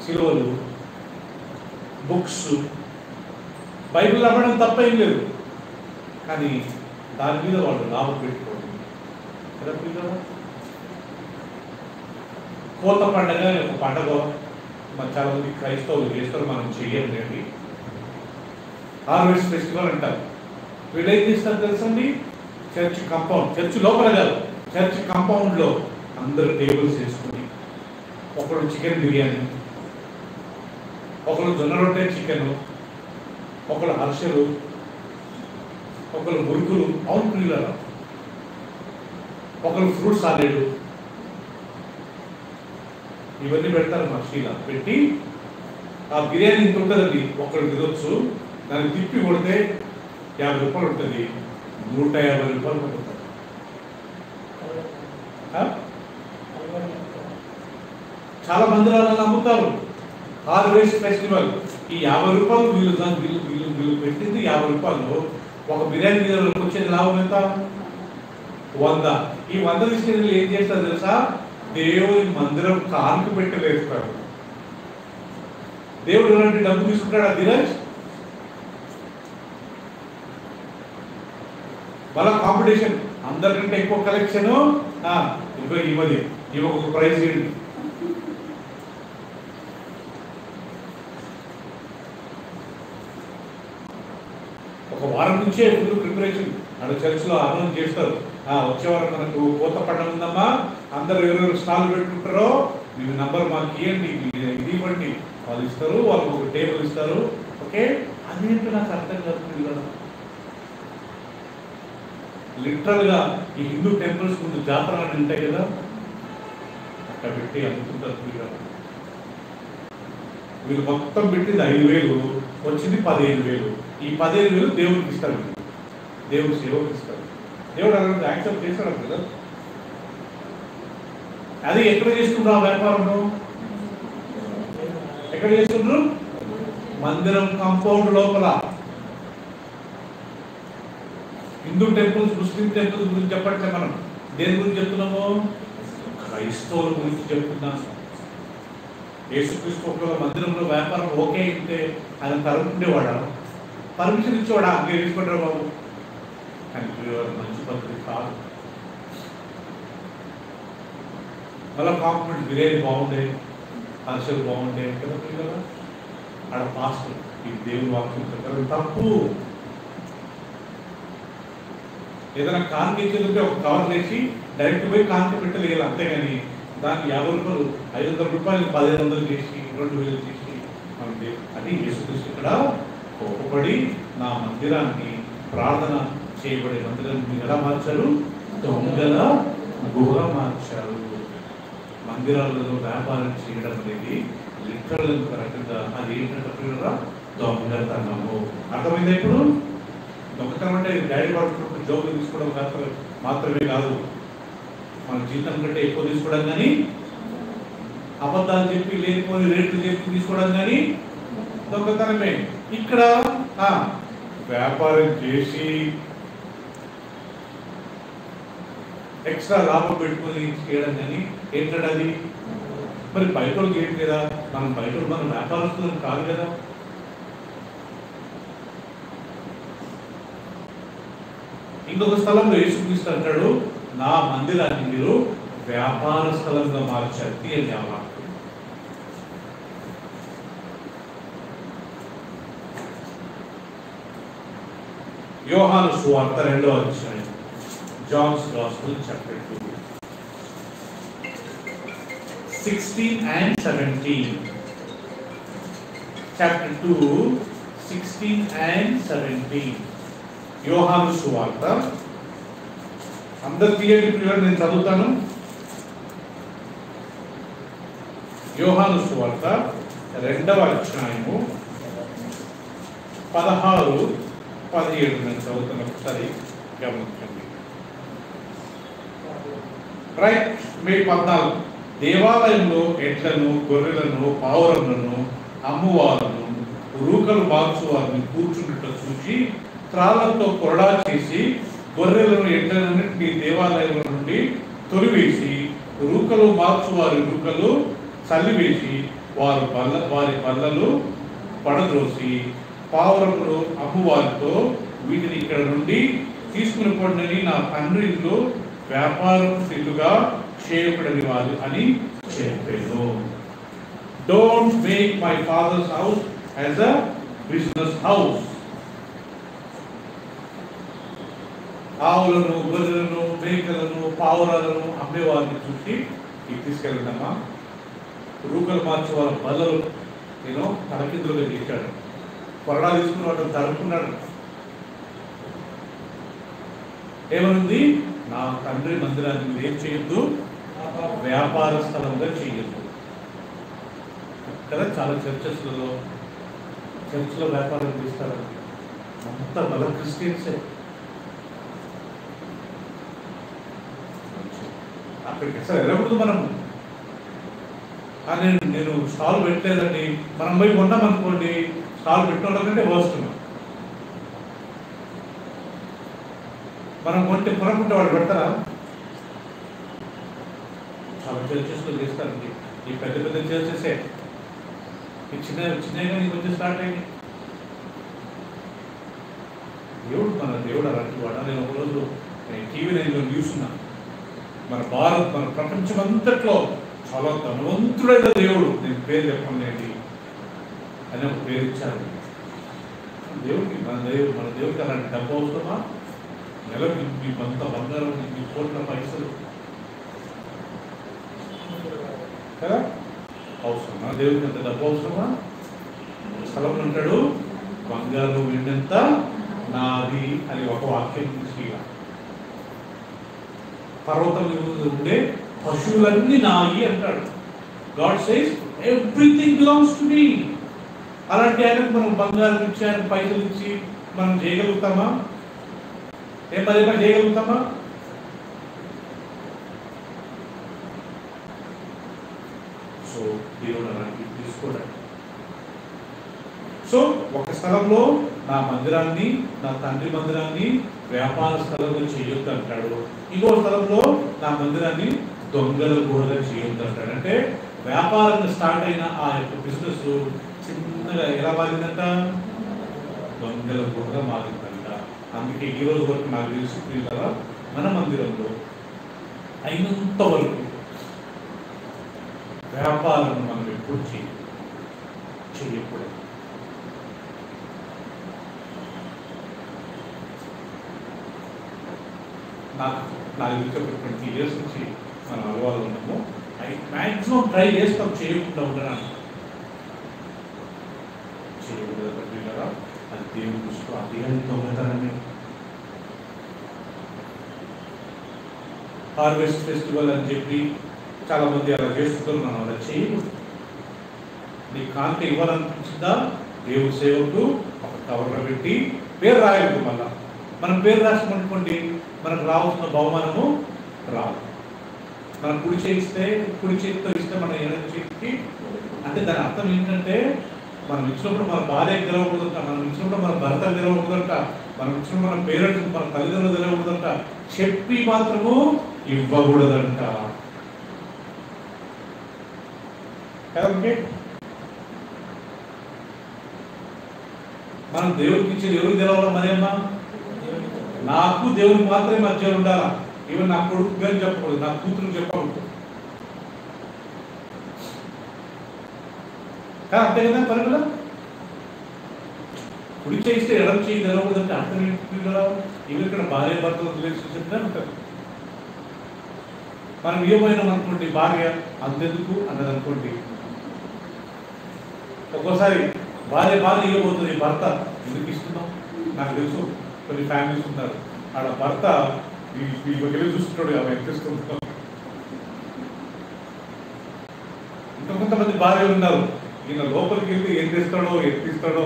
సిలువలు, బుక్స్, బైబిల్ అమ్మడం తప్పేం లేదు, కానీ దాని మీద వాళ్ళు లాభం పెట్టుకోండి కదా ప్రియుల. కోత పండగ ఒక పండగ మన చాలా మంది క్రైస్తవులు చేస్తారు, మనం చెయ్యండి. హార్వెస్ట్ ఫెస్టివల్ అంటారు. వీళ్ళు ఏం చేస్తారు తెలుసండి? చర్చ్ కాంపౌండ్, చర్చ్ లోపల కాదు, చర్చ్ కాంపౌండ్లో అందరు టేబుల్స్ వేసుకుని, ఒకడు చికెన్ బిర్యానీ, ఒకరు జొన్న రొట్టె చికెన్, ఒకరు హర్షలు, ఒకరు మురుకులు, అవును ప్రియులారా, ఒకరు ఫ్రూట్ సాలెడ్, ఇవన్నీ పెడతారు. మక్షీలా పెట్టి ఆ బిర్యానీ ఇంత ఉంటుందండి, ఒకరు తినొచ్చు. దాన్ని తిప్పి కొడితే 50 రూపాయలు ఉంటుంది, 150 రూపాయలు పడుతుంది. చాలా మందిరాలను అమ్ముతారు. హార్వెస్ట్ ఫెస్టివల్, ఈ 50 రూపాయలు వీళ్ళు వీళ్ళు పెట్టింది 50 రూపాయలు. ఒక బిర్యానీ మీద వచ్చేది లాభం ఎంత? 100. ఈ 100 తీసుకెళ్ళి ఏం చేస్తారు తెలుసా? దేవుని మందిరం కానుక పెట్టి వేస్తారు. దేవుడు ఎలాంటి డబ్బు తీసుకుంటాడు? ధీరజ్, మళ్ళా కాంపిటీషన్, అందరికంటే ఎక్కువ కలెక్షన్, ఇవి ఒక ప్రైజ్ ఇవ్వండి. ఒక వారం నుంచే ఫుల్ ప్రిపరేషన్ అక్కడ చర్చ్లో అనౌన్స్ చేస్తారు. వచ్చేవారం మనకు కోత పండుగ ఉందమ్మా, అందరు ఎవరెవరు స్టాల్ పెట్టుకుంటారో మీ నంబర్ మాకు ఇవ్వండి, ఇది ఇవ్వండి. వాళ్ళు ఇస్తారు, వాళ్ళకి ఒక టేబుల్ ఇస్తారు. ఓకే, అదేంటో నాకు అర్థం కాదు. లిటరల్గా ఈ హిందూ టెంపుల్స్ ముందు జాతరలు ఉంటాయి కదా, అక్కడ పెట్టి అమ్ముతుంటారు. వీళ్ళు మొత్తం పెట్టింది 5,000, వచ్చింది 15,000. ఈ 15,000 దేవుడికి ఇస్తారు, దేవుడి సేవకు ఇస్తారు. దేవుడు అలా యాక్సెప్ట్ చేస్తాడు కదా. అది ఎక్కడ చేసుకుంటారు ఆ వ్యాపారము? ఎక్కడ చేసుకుంటారు? మందిరం కాంపౌండ్ లోపల. హిందూ టెంపుల్స్, ముస్లిం టెంపుల్స్ గురించి చెప్పట్లే మనం. దేని గురించి చెప్తున్నాము? క్రైస్తవుల గురించి చెప్తున్నాం. యేసుక్రీస్తు ఒక మందిరంలో వ్యాపారం ఓకే అయితే ఆయన తరుముకుండేవాడా? పర్మిషన్ ఇచ్చేవాడా? అంతే తీసుకుంటారు బాబు. కానీ మంచి పద్ధతి కాదు. మళ్ళీ కాంప్లిమెంట్ బిర్యానీ బాగుండే, హర్షలు బాగుండే కదా పిల్లలు. ఆడ పాస్టర్ ఈ దేవుని వాక్యం ప్రకారం తప్పు. ఏదైనా కానుక ఇచ్చేదంటే ఒక కవర్ వేసి డైరెక్ట్ పోయి కానుక పెట్టలేదు, అంతేగాని దాన్ని 50 రూపాయలు, 500 రూపాయలు 1,500 చేసి 2,000 చేసి మనకి అది యేసుక్రీస్తు ఇక్కడ కోపపడి నా మందిరాన్ని, ప్రార్థన చేయబడే మందిరాన్ని ఎలా మార్చారు? దొంగల గుహ మార్చారు. మందిరాలలో వ్యాపారం చేయడం అనేది లిటరల్ కరెక్ట్గా అది ఏంటంటే దొంగతనము. అర్థమైంది? ఇప్పుడు దొంగతనం అంటే డాడీ పడుతున్నప్పుడు జోబులు తీసుకోవడం మాత్రమే కాదు, మన జీతం కంటే ఎక్కువ తీసుకోవడం కానీ, అబద్ధాలు చెప్పి లేనిపోని రేట్లు చెప్పి తీసుకోవడం కానీ దొంగతనమే. ఇక్కడ వ్యాపారం చేసి ఎక్స్ట్రా లాభం పెట్టుకొని చేయడం కానీ ఏంటంటే అది మరి బయట ఏంటి కదా, మనం బయట మనం వ్యాపారస్తులం కాదు కదా. ఇంకొక స్థలంలో యేసుక్రీస్తు అంటాడు, నా మందిరాన్ని మీరు వ్యాపార స్థలంగా మార్చారు అని. యోహాను సువార్త 2వ అధ్యాయం, John's Gospel chapter 2, 16 and 17. Chapter 2, 16 and 17. యోహాను సువార్త. అందరు తీయండి ప్రియులారా, నేను చదువుతాను. యోహాను సువార్త 2వ అధ్యాయము 16, 17 నేను చదువుతాను, ఒకసారి గమనించండి. రైట్. మీ 14. దేవాలయంలో ఎడ్లను, గొర్రెలను, పావురములను అమ్మువారును రూకలు మార్చువారిని కూర్చున్నట్టు చూసి త్రాళ్లతో కొరడా చేసి గొర్రెలను, ఎడ్లన్నింటినీ దేవాలయంలో నుండి తొలివేసి రూకలు మార్చువారి రూకలు చల్లివేసి వారి బల్లలు పడద్రోసి పావురములు అమ్మువారితో వీటిని ఇక్కడ నుండి తీసుకుని పోండి, నా తండ్రి ఇల్లు వ్యాపారం ఇల్లుగా చేయబడని వారు అని చెప్పాను. Don't make my father's house as a business house. ఆవులను, గొర్రెలను, మేకలను, పావురాలను అమ్మేవారిని చూసి ఇది తీసుకెళ్ళడమ్మా. రూకలు మార్చి వాళ్ళ బల్లలు తలకిందులుగా చేశాడు. కొరడా తీసుకుని వాటిని తరుపుకున్నాడు. ఏమనుంది? నా తండ్రి మందిరాన్ని మీరు ఏం చేయొద్దు, వ్యాపార స్థలంగా చేయొద్దు. కదా చాలా చర్చస్లలో వ్యాపారం చేస్తారు, అంత బల క్రిస్టియన్సే. అక్కడికి అసలు వెళ్ళకూడదు మనము. నేను స్టాల్ పెట్టలేదండి, మనం పోయి కొన్నాం అనుకోండి, స్టాల్ పెట్టడం కంటే వస్తున్నాం. మనం కొంటే కొనుక్కుంటే వాళ్ళు పెడతారా? చాలా చర్చెస్లో చేస్తారండి. ఈ పెద్ద పెద్ద చర్చెసే ఈ చిన్నగా కొంచెం స్టార్ట్ అయ్యింది. మన దేవుడు అలాంటి వాడ. నేను ఒకరోజు టీవీ 9లో న్యూస్ ఉన్నాను. మన ప్రపంచం అంతట్లో చాలా ధనవంతుడైన దేవుడు, నేను పేరు చెప్పండి అని ఒక పేరు ఇచ్చారు దేవుడికి. మన దేవుడికి అలాంటి డబ్బు అవసరమా? నెలకి మీ కొంత బంగారం, మీ కోట్ల పైసలు కదా అవసరమా? దేవుడికి అంత డబ్బు అవసరమా? స్థలం అంటాడు, బంగారం వెండంత నాది అని ఒక వాక్యం నుంచి. పర్వతం ఉండే పశువులన్నీ నాయి అంటాడు. God says everything belongs to me. అలాంటి ఆయనకు మనం బంగారం ఇచ్చి, ఆయన పైసలు ఇచ్చి మనం చేయగలుగుతామా? ఏం పదేమా చేయగలుగుతామా? సో దేవుడు అలాంటి తీసుకోవడం. సో ఒక స్థలంలో నా మందిరాన్ని, నా తండ్రి మందిరాన్ని వ్యాపార స్థలంలో చేయొద్దు అంటాడు. ఇంకో స్థలంలో నా మందిరాన్ని దొంగల గుహగా చేయొద్దు అంటాడు. అంటే వ్యాపారం స్టార్ట్ అయిన ఆ యొక్క బిజినెస్ చిన్నగా ఎలా మారిందంట? దొంగల గుహగా మారిందంట. అందుకే ఈ రోజు వరకు నాకు తెలిసి కదా, మన మందిరంలో అయినంత వరకు వ్యాపారం మనం ఎప్పుడు చేయకూడదు. నాకు తెలిసి ఒక 20 years నుంచి మనం అలవాటు ఉన్నాము. మ్యాక్సిమం ట్రై చేస్తాం చేయకుండా ఉండడానికి. చేయకూడదు కదా, అది దేవుని దృష్టిలో అది దొంగతనమే. హార్వెస్ట్ ఫెస్టివల్ అని చెప్పి చాలామంది అలా చేస్తుంటారు. మనం అలా చేయకూడదు. నీ కానుక ఇవ్వాలనిపించిందా దేవుడి సేవకు ఒక కవర్లో పెట్టి పేరు రాయలేదు. మళ్ళా మనం పేరు రాసామనుకోండి మనకు రావాల్సిన బహుమానము రాదు. మనం కుడి చేతితో ఇస్తే మన ఎడమ చేతికి, అంటే దాని అర్థం ఏంటంటే మనం ఇచ్చినప్పుడు మన భార్య గెలవకూడదంట, మనం ఇచ్చినప్పుడు మన భర్త గెలవకూడదంట, మనం ఇచ్చినప్పుడు మన పేరెంట్స్ మన తల్లిదండ్రులు గెలవకూడదంట, చెప్పి మాత్రము ఇవ్వకూడదంట. మనం దేవుడికి ఇచ్చేది ఎవరికి తెలవాలి? మరేమ్మా నాకు దేవుడికి మాత్రమే మధ్య ఉండాలా. ఈవెన్ నా కొడుకు అని చెప్పకూడదు, నా కూతురు చెప్పకూడదు. అంతే కదా పరుగుల కుడి చేస్తే ఎడం చేయి తెలవకూడదంటే అర్థం ఏంటి కదా? ఇవి ఇక్కడ భార్య భర్తలు రిలేషన్షిప్ ఉంటుంది. మనం ఏమైనా అనుకోండి భార్య అంతెందుకు అన్నది అనుకోండి. ఒక్కోసారి భార్య ఇవ్వబోతుంది, భర్త ఎందుకు ఇస్తున్నాం? నాకు తెలుసు కొన్ని ఫ్యామిలీస్ ఉంటారు, ఆడ భర్త వెళ్ళి చూస్తున్నాడు ఆమె ఎక్కిస్తుంటాం. ఇంకా కొంతమంది భార్యలు ఉన్నారు, ఈయన లోపలికి వెళ్ళి ఏం చేస్తాడో ఎక్కిస్తాడో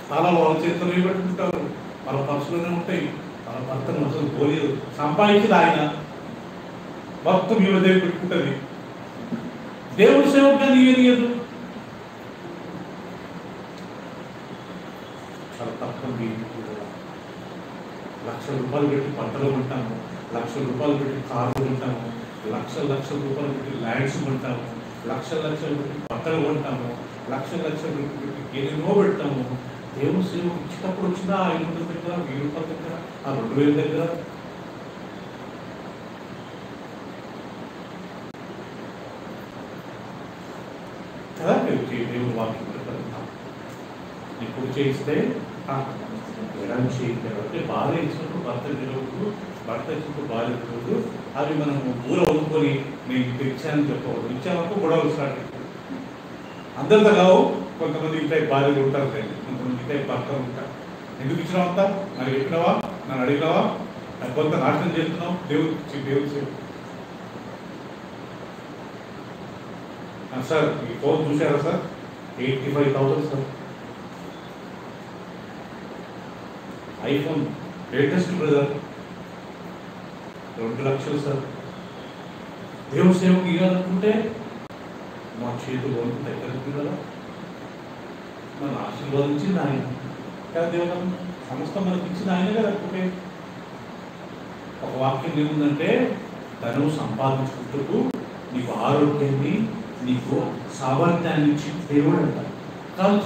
చాలా వాళ్ళ చేతిలో పెట్టుకుంటారు, వాళ్ళ పర్సులోనే ఉంటాయి. వాళ్ళ భర్తను అసలు పోలేదు, సంపాదించింది ఆయన మొత్తం ఈమె దగ్గర పెట్టుకుంటుంది. దేవుడి సేవగా నీయదు. చాలా తప్పండి. లక్షల రూపాయలు పెట్టి పంటలు కొంటాము, లక్షల రూపాయలు పెట్టి కార్లు కొంటాము, లక్షల రూపాయలు పెట్టి ల్యాండ్స్ కొంటాము, లక్షలు పెట్టి పంటలు కొంటాము, లక్షలు పెట్టి ఏదేమో పెడతాము. దేవుడు సేవ ఇచ్చినప్పుడు వచ్చిందా 500 దగ్గర, 1000 రూపాయల దగ్గర, ఆ 2000 దగ్గర. కదా దేవుడు వాక్యం పెడతాం. ఇప్పుడు చేయిస్తే ఎడం చేయించాలి. భార్య ఇచ్చినప్పుడు భర్త గెలవద్దు, భర్త ఇచ్చినప్పుడు భార్య గెలవద్దు. అవి మనం ఊర వదుకొని నేను ఇచ్చానని చెప్పకూడదు. ఇచ్చామనుకో గొడవలు స్టార్ట్ అవుతాయి. అందరితో కావు, కొంతమంది ఇంట్లో భార్యలు ఉంటారు, కొంతమంది ఇంట్లో భర్తలు ఉంటారు. ఎందుకు ఇచ్చినావు అంతా? నాకు చెప్పినావా? నన్ను అడిగినావా? కొంత నాశనం చేస్తున్నావు. దేవుడు సార్ ఈ ఫోన్ చూసారా sir? 85,000 sir. IPhone latest brother 2 లక్షలు సార్. దేవుడి సేవకు ఇవ్వాలనుకుంటే మా చేతులు వణుకుతాయి కదా. మన ఆశీర్వాదించింది ఆయన కదా. దేవుడు సమస్తం మనకి ఇచ్చింది ఆయన కదా. అనుకుంటే ఒక వాక్యం ఏముందంటే, తను సంపాదించుకుంటూ నీకు ఆరోగ్యాన్ని, నీకు సామర్థ్యాన్ని ఇచ్చి దేవుడు అంటారు. కాలు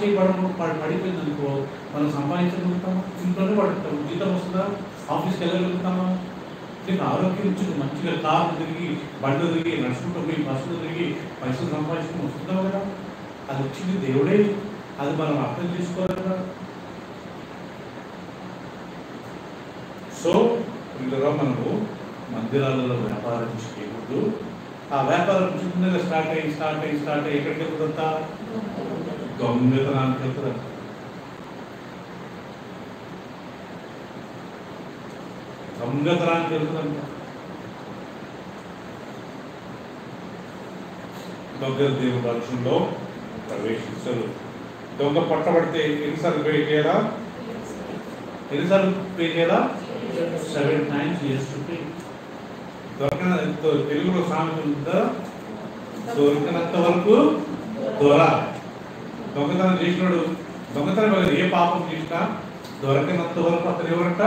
పడిపోయింది అనుకో, మనం సంపాదించగలుగుతామా? ఇంట్లోనే పడుతాము. జీతం వస్తుందా? ఆఫీస్కి వెళ్ళగలుగుతామా? నీకు ఆరోగ్యం ఇచ్చింది, మంచిగా కార్లు తిరిగి, బండ్లు తిరిగి, నడుచుకుంటూ పోయి బస్సులు తిరిగి పైసలు సంపాదించుకుని వస్తున్నావు కదా. అది వచ్చింది దేవుడే. అది మనం అర్థం చేసుకోవాలి కదా. సో ఇందులో మనము మందిరాలలో వ్యాపారం చేయకూడదు. ఆ వ్యాపారం చిన్నగా స్టార్ట్ అయ్యి ఎక్కడికి వెళ్తుందంతా దొంగతనానికి వెళ్తుందంట. దొంగ దేవుని రాజ్యంలో ప్రవేశించరు. దొంగ పట్టబడితే ఎన్నిసార్లు పే చేయాలా? 7 times he has to pay. తెలుగులో సామెత ఉందా? దొరికినంత వరకు దొర. దొంగతనం చేసినాడు, దొంగతనం ఏ పాపం చేసినా దొరకనంత వరకు అతను ఎవరంట?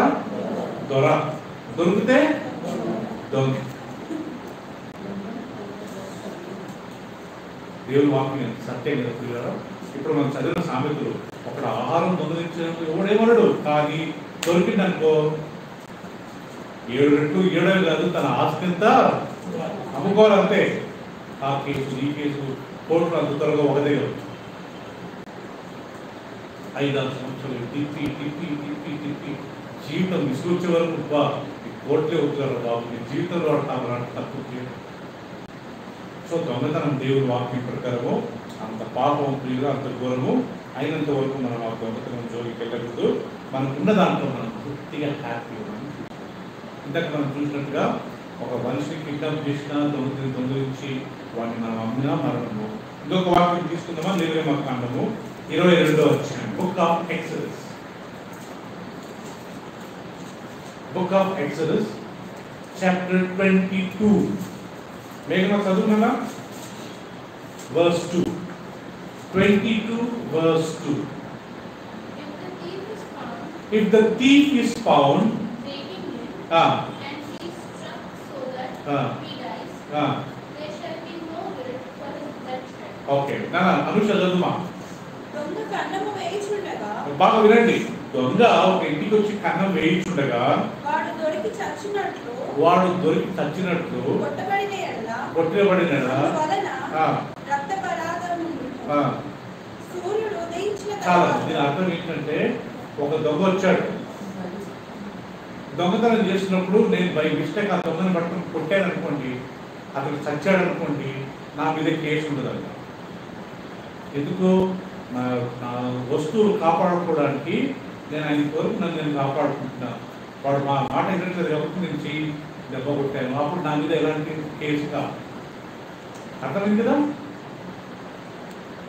దొర. దొరికితే దొంగ. దేవుని వాక్యం సత్యం కదా పిల్లలు. ఇప్పుడు మనం చదివిన సామెతలు, అక్కడ ఆహారం దొంగలించడం ఎవడేమన్నాడు, కానీ దొరికింది అనుకో 7 రెట్లు 7 కాదు, తన ఆస్తి ఎంత అమ్ముకోవాలంటే ఆ కేసు ఈ కేసు కోర్టులు అంత త్వరగా ఒకదే. 5-6 సంవత్సరాలు తిప్పి జీవితం విసుగొచ్చే వరకు కోర్టులే వచ్చారు బాబు, నీ జీవితంలో పడతాను తప్పు చేయడం. సో దొంగతనం దేవుని వాక్యం ప్రకారము అంత పాపం ప్రియులు, అంత ఘోరము అయినంత వరకు మనం ఆ దొంగతనం జోలికి వెళ్ళకూడదు. మనకున్న దాంట్లో మనం పూర్తిగా హ్యాపీ ఉన్నాం. ఇందాక మనం చూసినట్టుగా ఒక మనిషిని కిడ్నాప్ చేసినా దొంగిలించి వాడిని మనం అమ్మినా మరణము. ఇంకొక వాక్యం తీసుకుందామా? నిర్గమకాండము 22వ అధ్యాయం, book of exodus. Book of exodus chapter 22. మేఘన చదువునా? verse 2. 22 verse 2. If the thief is found taking him, and he is struck so that he dies, there shall be no guilt for his bloodshed. Okay నా అనుష చదువుమా. దొంగ కన్నము వేయిచుండగా బాగా వినండి. దొంగ ఒక ఇంటికి వచ్చి కన్నం వేయించుండగా వాడు దొరికి చచ్చినట్లు కొట్టబడిన ఎడల అందువలన రక్తపరాధము సూర్యుడు ఉదయించిన చాలా తరువాత దీని అర్థం ఏంటంటే, ఒక దొంగ వచ్చాడు, దొంగతనం చేసినప్పుడు నేను బై మిస్టేక్ ఆ దొంగను పట్టుకుని కొట్టాను అనుకోండి, అతను చచ్చాడు అనుకోండి, నా మీద కేసు ఉండదంట. ఎందుకు? నా వస్తువులు కాపాడుకోవడానికి నేను ఆయన కోరిక నేను కాపాడుకుంటున్నాను. వాడు మా మాట ఏంటంటే కాబట్టి నేను చెయ్యి దెబ్బ కొట్టాను, అప్పుడు నా మీద ఎలాంటి కేసు కాదు. అర్థమైంది కదా?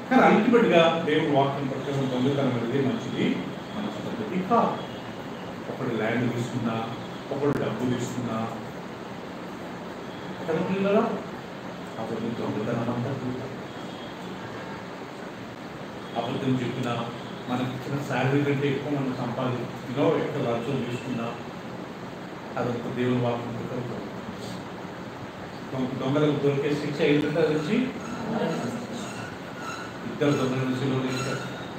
కానీ అల్టిమేట్గా దేవుడు వాక్యం ప్రకారం దొంగతనం అనేది మంచి పద్ధతి కాదు. ఒకడు ల్యాండ్ తీసుకున్నా, ఒకడు డబ్బు తీసుకున్నా, ఎక్కడ పిల్లరా అప్పుడు దొంగతనం అంతా. అబద్ధం చెప్పినా, మనకి ఇచ్చిన శాలరీ కంటే ఎక్కువ మనం సంపాదించినా, ఎక్కడ లంచం తీసుకున్నా, అదొక దేవుని వాక్యం ప్రకారం దొంగలకు దొరికే శిక్ష ఏంటంటే అది వచ్చి ఇద్దరు దొంగల నుంచి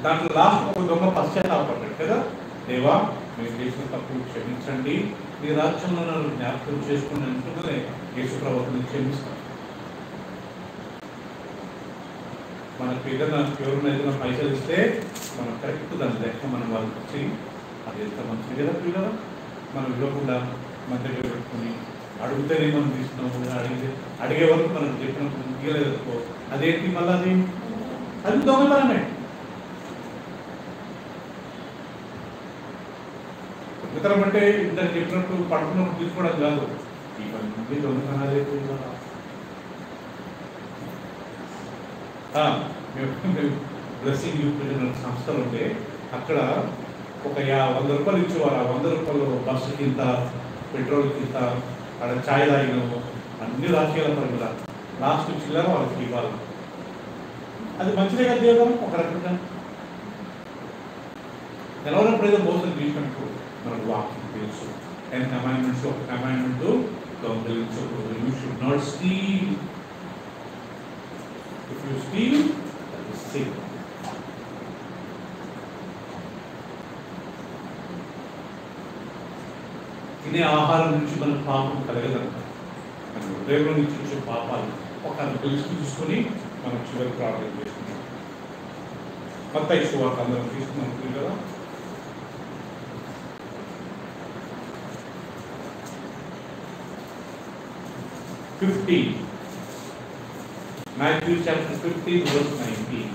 దాంట్లో లాస్ట్ ఒక దొంగ పశ్చాత్తాపడ్డాడు కదా, దేవా మీరు చేసిన తప్పు క్షమించండి, మీ రాజ్యంలో నన్ను జ్ఞాపకం చేసుకుని అంటున్నదే యేసు ప్రభువుని క్షమిస్తాను. మనకు ఏదైనా ఎవరైనా పైసలు ఇస్తే మనం కరెక్ట్ దాని లెక్క మనం వాళ్ళకి వచ్చి అది ఎంత మంచిది కదా పిల్లలు. మనం ఇవ్వకుండా మన దగ్గర పెట్టుకుని అడిగితేనే మనం తీసుకున్నాము, అడిగే వరకు మనం చెప్పినప్పుడు ఇవ్వలేదు, అదేంటి మళ్ళీ అది దొంగతనమే. దొంగతనం అంటే ఇందాక చెప్పినట్టు పడుకున్నప్పుడు తీసుకోవడం కాదు, ఇవన్నీ దొంగతనాలే. బ్లెస్సింగ్ యూపీఎల్ సంస్థలు ఉంటే అక్కడ ఒక 100 రూపాయలు ఇచ్చేవారు. ఆ 100 రూపాయలు బస్సుకి ఇంత, పెట్రోల్కి ఇంత, అక్కడ ఛాయ్ తాగినాము, అన్ని రాజకీయాల పరంగా లాస్ట్ చిల్లర వాళ్ళకి ఇవ్వాలి. అది మంచిదే కదా దేవుడు ఒక రకంగా. ఎవరైనా ఏదో మోసం చేసినట్టు మనకు వాక్యం తెలుసు. 10 కమాండ్మెంట్స్ ఒక కమాండ్మెంట్ దొంగలించకూడదు. You should not steal. If you steal, that is sin. తినే ఆహారం నుంచి మనకు పాపం కలగదంట. మన హృదయంలో నుంచి వచ్చే పాపాలు ఒక లిస్ట్ తీసుకొని మనం చివరి ప్రార్థన చేసుకున్నాం. మత్తయి సువార్త అందరం తీసుకున్నాం కదా. Matthew chapter 15 verse 19.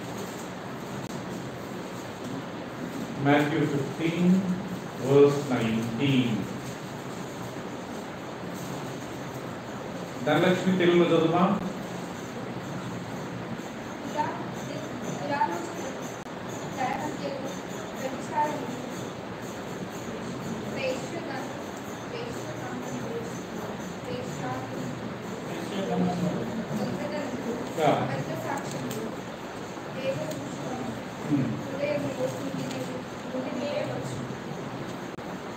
Matthew 15 verse 19. Dhanalakshmi తెలుగులో చదువుమా.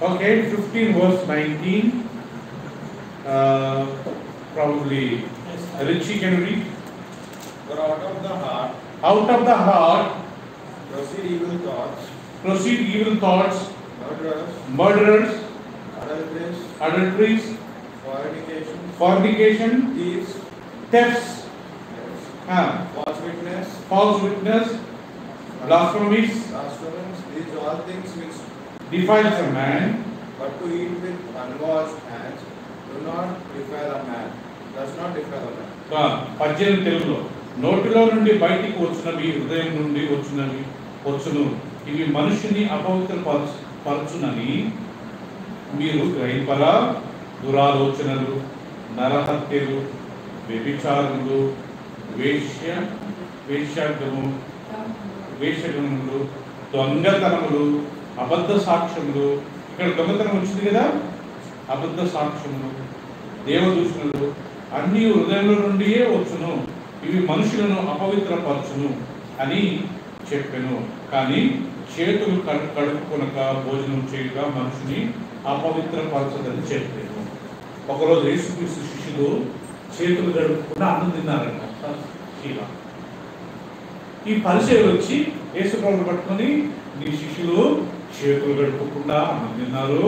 Okay, 15 verse 19. Probably Richie can read. For out of the heart proceed evil thoughts, murderers, adulteries, fornication, thefts, false witness, blasphemies, these all things which defiles a man, but to eat with unwashed hands does not defile a man. 18 తెలుగులో, నోటిలో నుండి బయటికి వచ్చినవి హృదయం నుండి వచ్చును, ఇవి మనుషుని అపవిత్రపరచునని మీరు గ్రహింపరా. దురాలోచనలు, నరహత్యలు, వ్యభిచారములు, వేశ్యగణములు, దొంగతనములు, అబద్ధ సాక్ష్యములు. ఇక్కడ దొంగతనం వచ్చింది కదా, అబద్ధ సాక్ష్యములు, దేవదూషణలు అన్ని హృదయంలో నుండియే వచ్చును, ఇవి మనుషులను అపవిత్రపరచును అని చెప్పాను. కానీ చేతులు కడుపుకొనక భోజనం చేయక మనుషుని అపవిత్రపరచదని చెప్పాను. ఒకరోజు యేసుక్రీస్తు శిష్యులు చేతులు కడుపుకుండా అన్నం తిన్నారంట. ఈ పరిచయం వచ్చి యేసుప్రభుని పట్టుకొని, నీ శిష్యులు చేతులు గడుపుకుండా అన్నం తిన్నారు,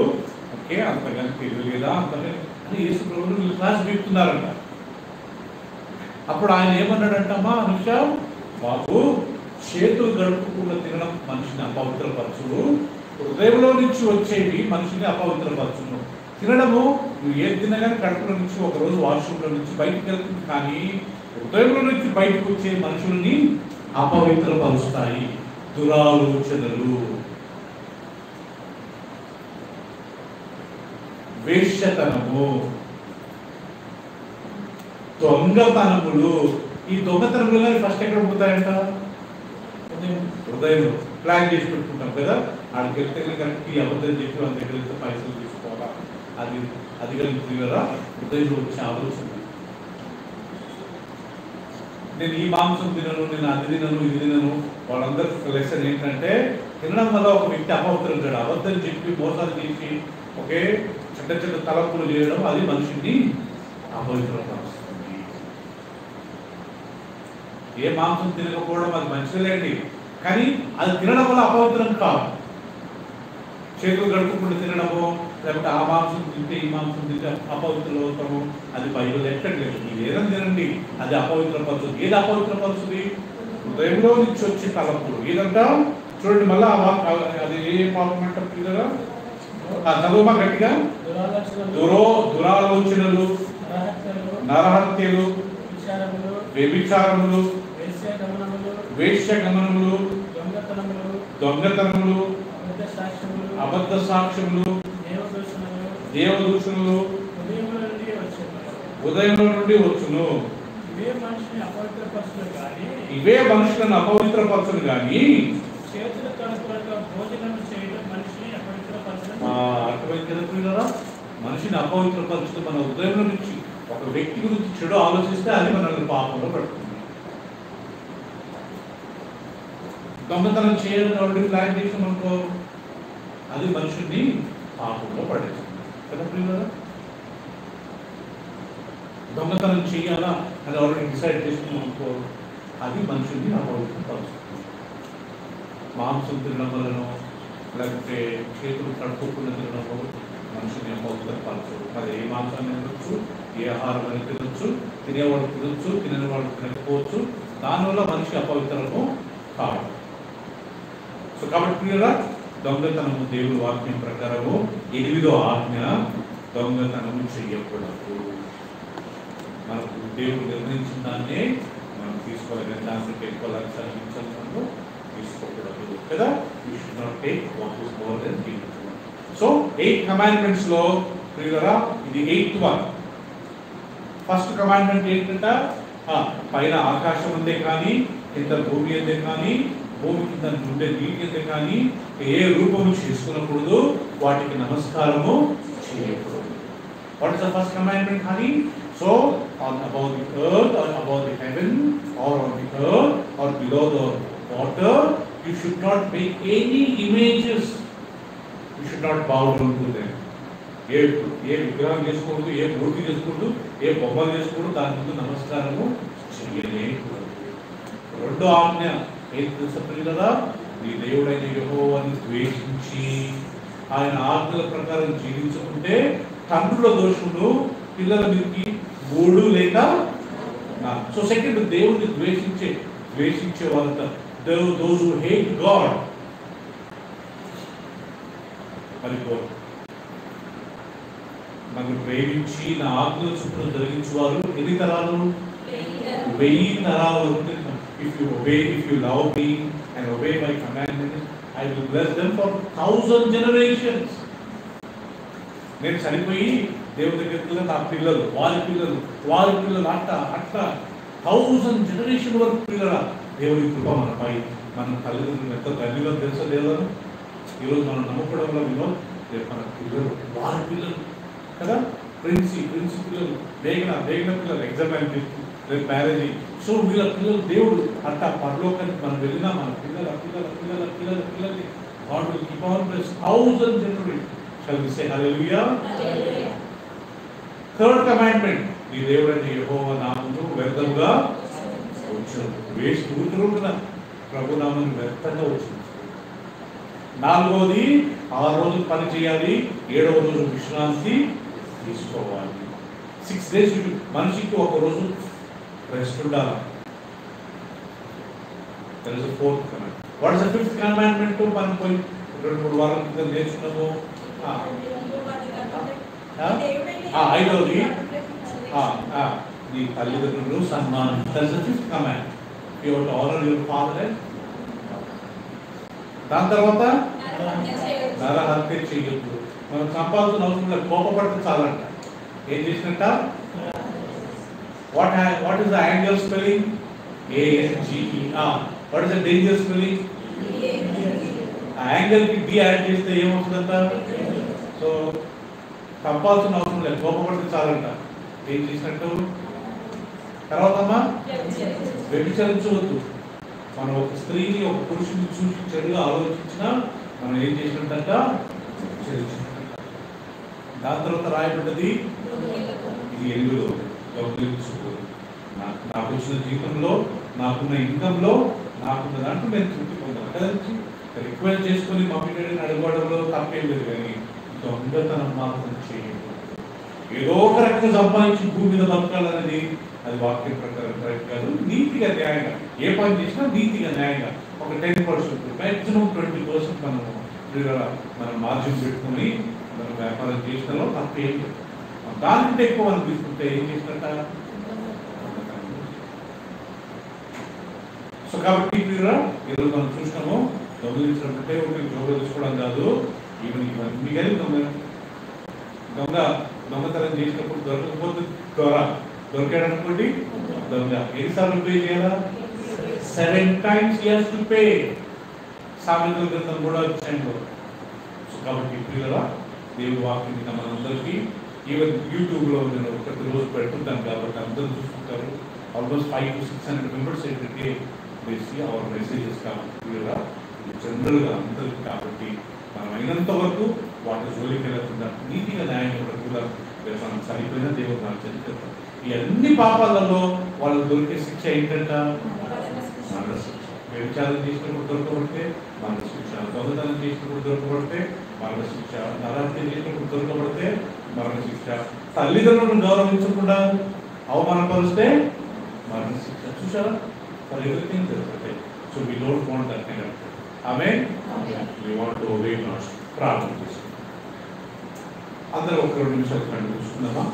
ఓకే, అంతగాని తెలియలేదా అంతగాని అని యేసుప్రభుని వీళ్ళు క్లాస్ పెడుతున్నారంట. అప్పుడు ఆయన ఏమన్నాడంటమ్మా, అనుష బాబు, చేతులు గడుపుకుండా తినడం మనిషిని అపవిత్రపరచును, హృదయంలో నుంచి వచ్చేవి మనిషిని అపవిత్రపరచును. తినడము నువ్వు ఏది తినగానే కడుపులో నుంచి ఒకరోజు వాష్రూమ్లో నుంచి బయటకు వెళ్తుంది, కానీ హృదయంలో నుంచి బయటకు వచ్చే మనుషుల్ని అపవిత్రపరుస్తాయి. దురాలోచనలు, వేశ్యతనము, దొంగతనములు. ఈ దొంగతనములు ఫస్ట్ ఎక్కడ పుడతాయంట? హృదయంలో. ప్లాన్ చేసి పెట్టుకుంటాం కదా, ఆడికి వెళ్తే కరెక్ట్ ఈ అబద్ధం చెప్పి వాళ్ళ దగ్గర వెళ్తే పైసలు తీసుకోవాలా, అది కలిగి కదా హృదయంలో వచ్చే ఆలోచన. నేను ఈ మాంసం తినను, నేను అది తినను, ఇది తినను. వాళ్ళందరికీ లెసన్ ఏంటంటే, తినడం వల్ల ఒక వ్యక్తి అపవిత్రుడు, అబద్ధం చెప్పి మోసాలు చేసి ఒకే చిన్న చిన్న తలపులు చేయడం, అది మనిషిని అపవిత్రపరుస్తుంది. ఏ మాంసం తినకపోవడం అది మంచిదేండి, కానీ అది తినడం వల్ల అపవిత్రం కాదు. చేతులు గడుపుకుండా తినడము, లేకపోతే ఆ మాంసం తింటే ఈ మాంసం తింటే అపవిత్రులు అవుతాము, అది బైబిల్ ఎక్కట్లేదు. మీరు ఏదైనా తినండి, అది అపవిత్రపరుస్తుంది. ఏది అపవిత్రపరుస్తుంది? హృదయంలో నుంచి వచ్చే తలపులు. ఏదంటా చూడండి, మళ్ళా అది ఏ పాపం అంటారు కదా, చదువుమా గట్టిగా. దురాలోచనలు, నరహత్యలు, వ్యభిచారములు, వేశ్యగమనములు, దొంగతనములు, అబద్ధ సాక్ష్యములు, దేవదూషణలు ఉదయంలో నుండి వచ్చును. ఇవే మనుషులను అపవిత్రపరచును కానీ అర్థమైంది కదా, మనిషిని అపవిత్రపరచుతూ మన హృదయంలో నుంచి ఒక వ్యక్తి గురించి చెడు ఆలోచిస్తే అది మనల్ని పాపంలో పడుతుంది. దొంగతనం చేయాలని ఆల్రెడీ ప్లాన్ చేసాం అనుకో, అది మనుషుల్ని పాపంలో పడేస్తుంది కదా ప్రియులారా. దొంగతనం చేయాలా అది ఆల్రెడీ డిసైడ్ చేసుకున్నాం అనుకో, అది మనుషుల్ని అపవిత్రపరుస్తుంది. మాంసం తినడం వలన, లేకపోతే చేతులు కడుక్కోకుండా తినడం మనుషుల్ని అపవిత్రపరచదు. మరి ఏ మాంసాన్ని తినొచ్చు, ఏ ఆహారం అని తినొచ్చు, తినేవాడు తినొచ్చు, తిననివాడు తినకపోవచ్చు, దానివల్ల మనిషి అపవిత్రము కాదు. సో కాబట్టి ప్రియులారా, దొంగతనము దేవుని వాక్యం ప్రకారము 8వ ఆజ్ఞ, దొంగతనము చెయ్యకూడదు. మనకు దేవుడు నిర్ణయించిన దాన్నే మనం తీసుకోవాలి, దానికి ఎక్కువ లక్ష్యాలు తీసుకోకూడదు కదా. You should not take what is more than given. So 8 commandments లో ప్రియులారా ఇది 8th వన్. ఫస్ట్ కమాండ్మెంట్ ఏంటంట, పైన ఆకాశం ఉందే కానీ, కింద భూమి అందే కానీ, భూమి కింద ఉండే నీటి అందే కానీ ఏ రూపము చేసుకునకూడదు, వాటికి నమస్కారము చేయకూడదు. What is the first commandment honey? So on above the earth or above the heaven or on the earth or below the water, you should not make any images. You should not bow down to them. ఏ విగ్రహం చేసుకోకూడదు, ఏ మూర్తి చేసుకోకూడదు, ఏ బొమ్మలు చేసుకోకూడదు, దాని ముందు నమస్కారము చేయలేకూడదు. రెండో ఆజ్ఞ ఏం తెలుసు కదా, నీ దేవుడైన యెహోవాను ద్వేషించి ఆయన ఆజ్ఞల ప్రకారం జీవించుకుంటే తండ్రుల దోషములు పిల్లల మీదకి 3 లేక 4. సో సెకండ్, దేవుడిని ద్వేషించే వాళ్ళంతా those who hate God. మరి నన్ను ప్రేమించి నా ఆజ్ఞల చొప్పున జరిగించువారు ఎన్ని తరాలు? 1000 తరాలు. If you love me and obey my commandments, I will bless them for 1000 generations. నేను చనిపోయి దేవుడి దగ్గరికి నా పిల్లలు వారి పిల్లలు అట్లా 1000 జనరేషన్ వరకు పిల్లల దేవుడి కృప మనపై మన తల్లిదండ్రులు ఎంత తల్లిలో తెలుసో దేవుడు ఈరోజు మనం నమ్మకం వల్ల రేపు మన పిల్లలు వారి పిల్లలు కదా, ప్రిన్సీ పిల్లలు, వేగన పిల్లలు, ఎగ్జామ్ రేపు మ్యారేజ్. సో వీళ్ళ పిల్లలు దేవుడు అట్లా పరలోకానికి మనం వెళ్ళినా మన పిల్లలకి God will keep on bless 1000 generations. Shall we say hallelujah? Hallelujah. Third commandment, నీ దేవుడైన యెహోవా నామమును వ్యర్థముగా ఉంచు. వేస్ట్ ఊరుతున్న ప్రభు నామమును వ్యర్థంగా ఉంచు. 4వది 6 రోజులు పని చేయాలి, 7వ రోజు విశ్రాంతి తీసుకోవాలి. 6 days మనిషికి ఒక రోజు రెస్ట్ ఉండాలి. There is a fourth commandment. What is the fifth commandment? మనం పోయి 2-3 వారాల క్రితం నేర్చుకున్నాము. 5వది నీ తల్లిదండ్రులు సన్మానం. That is the fifth command. You have to honor your father and mother. దాని తర్వాత నరహత్య చేయొద్దు. మనం సంపాదించిన అవసరం లేదు, కోపపడితే చాలంట. ఏం చేసినట్ట? What is the anger spelling? A-N-G-E-R. What is the danger spelling? Anger కి డి యాడ్ చేస్తే ఏమవుతుందంట? సో సంపాల్సిన అవసరం లేదు, కోపపడితే చాలంట. ఏం చేసినట్టు? తర్వాత వ్యభిచరించవద్దు. మనం ఒక స్త్రీని ఒక పురుషుని చూసి చెడుగా ఆలోచించినా మనం ఏం చేసినట్టంట? దాని తర్వాత రాయబడ్డది ఇది 8లో నాకు వచ్చిన జీవితంలో నాకున్న ఇన్కంలో నాకున్న దాంట్లో నేను తృప్తి పొందాను కదండి. రిక్వెస్ట్ చేసుకుని మమ్మీ డాడీని అడగడంలో తప్పేం లేదు, కానీ దొంగతనం మాత్రం చేయండి. ఏదో ఒక రకంగా సంపాదించి భూమి మీద బతకాలనేది అది వాక్యం ప్రకారం కరెక్ట్ కాదు. నీతిగా న్యాయంగా ఏ పని చేసినా నీతిగా న్యాయంగా ఒక 10% మ్యాక్సిమం 20% మనం మార్జిన్ పెట్టుకుని మనం వ్యాపారం చేసినలో తప్పేం లేదు. దానికంటే ఎక్కువ మనం తీసుకుంటే ఏం చేసినట్ట? సో కాబట్టి ఈరోజు మనం చూసినాము, దొంగలించడం అంటే ఒకరికి జోబులు తీసుకోవడం కాదు. ఈవెన్ ఇవన్నీ కానీ దొంగతనం చేసినప్పుడు దొరకకపోతే దొరికాడు అనుకోండి దొంగ ఎన్నిసార్లు పే చేయాలా? 7 times he has to pay. సామెతల గ్రంథం కూడా వచ్చాయంలో. సో కాబట్టి పిల్లల దేవుడి వాక్యం మీద మనందరికీ ఈవెన్ యూట్యూబ్లో నేను ప్రతిరోజు పెడుతుంటాను కాబట్టి అందరూ చూస్తుంటారు. ఆల్మోస్ట్ 500 to 600 మెంబర్స్ ఏంటంటే వేసి అవర్ మెసేజెస్ కాబట్టి జనరల్గా అందరికి. కాబట్టి మనం అయినంత వరకు వాటి జోలికి వెళ్ళకుండా నీతిగా న్యాయంగా కూడా మనం చనిపోయినా దేవుడు నాకు చనిపోతాం. ఈ అన్ని పాపాలలో వాళ్ళకి దొరికే శిక్ష ఏంటంట? మరణ శిక్ష. వ్యభిచారం చేసినప్పుడు దొరకబడితే మరణ శిక్ష, దొంగతనం చేసినప్పుడు దొరకబడితే మరణ శిక్ష, నరహత్య చేసినప్పుడు దొరకబడితే మరణ శిక్ష, తల్లిదండ్రులను గౌరవించకుండా అవమానపరిస్తే మరణ శిక్ష. చూసారా? For everything there is a time. So we don't want that kind of thing. Amen? We want to obey God. ప్రార్థన చేసుకుందాం. అందరూ ఒక 2 నిమిషాలు కళ్ళు మూసుకుందామా?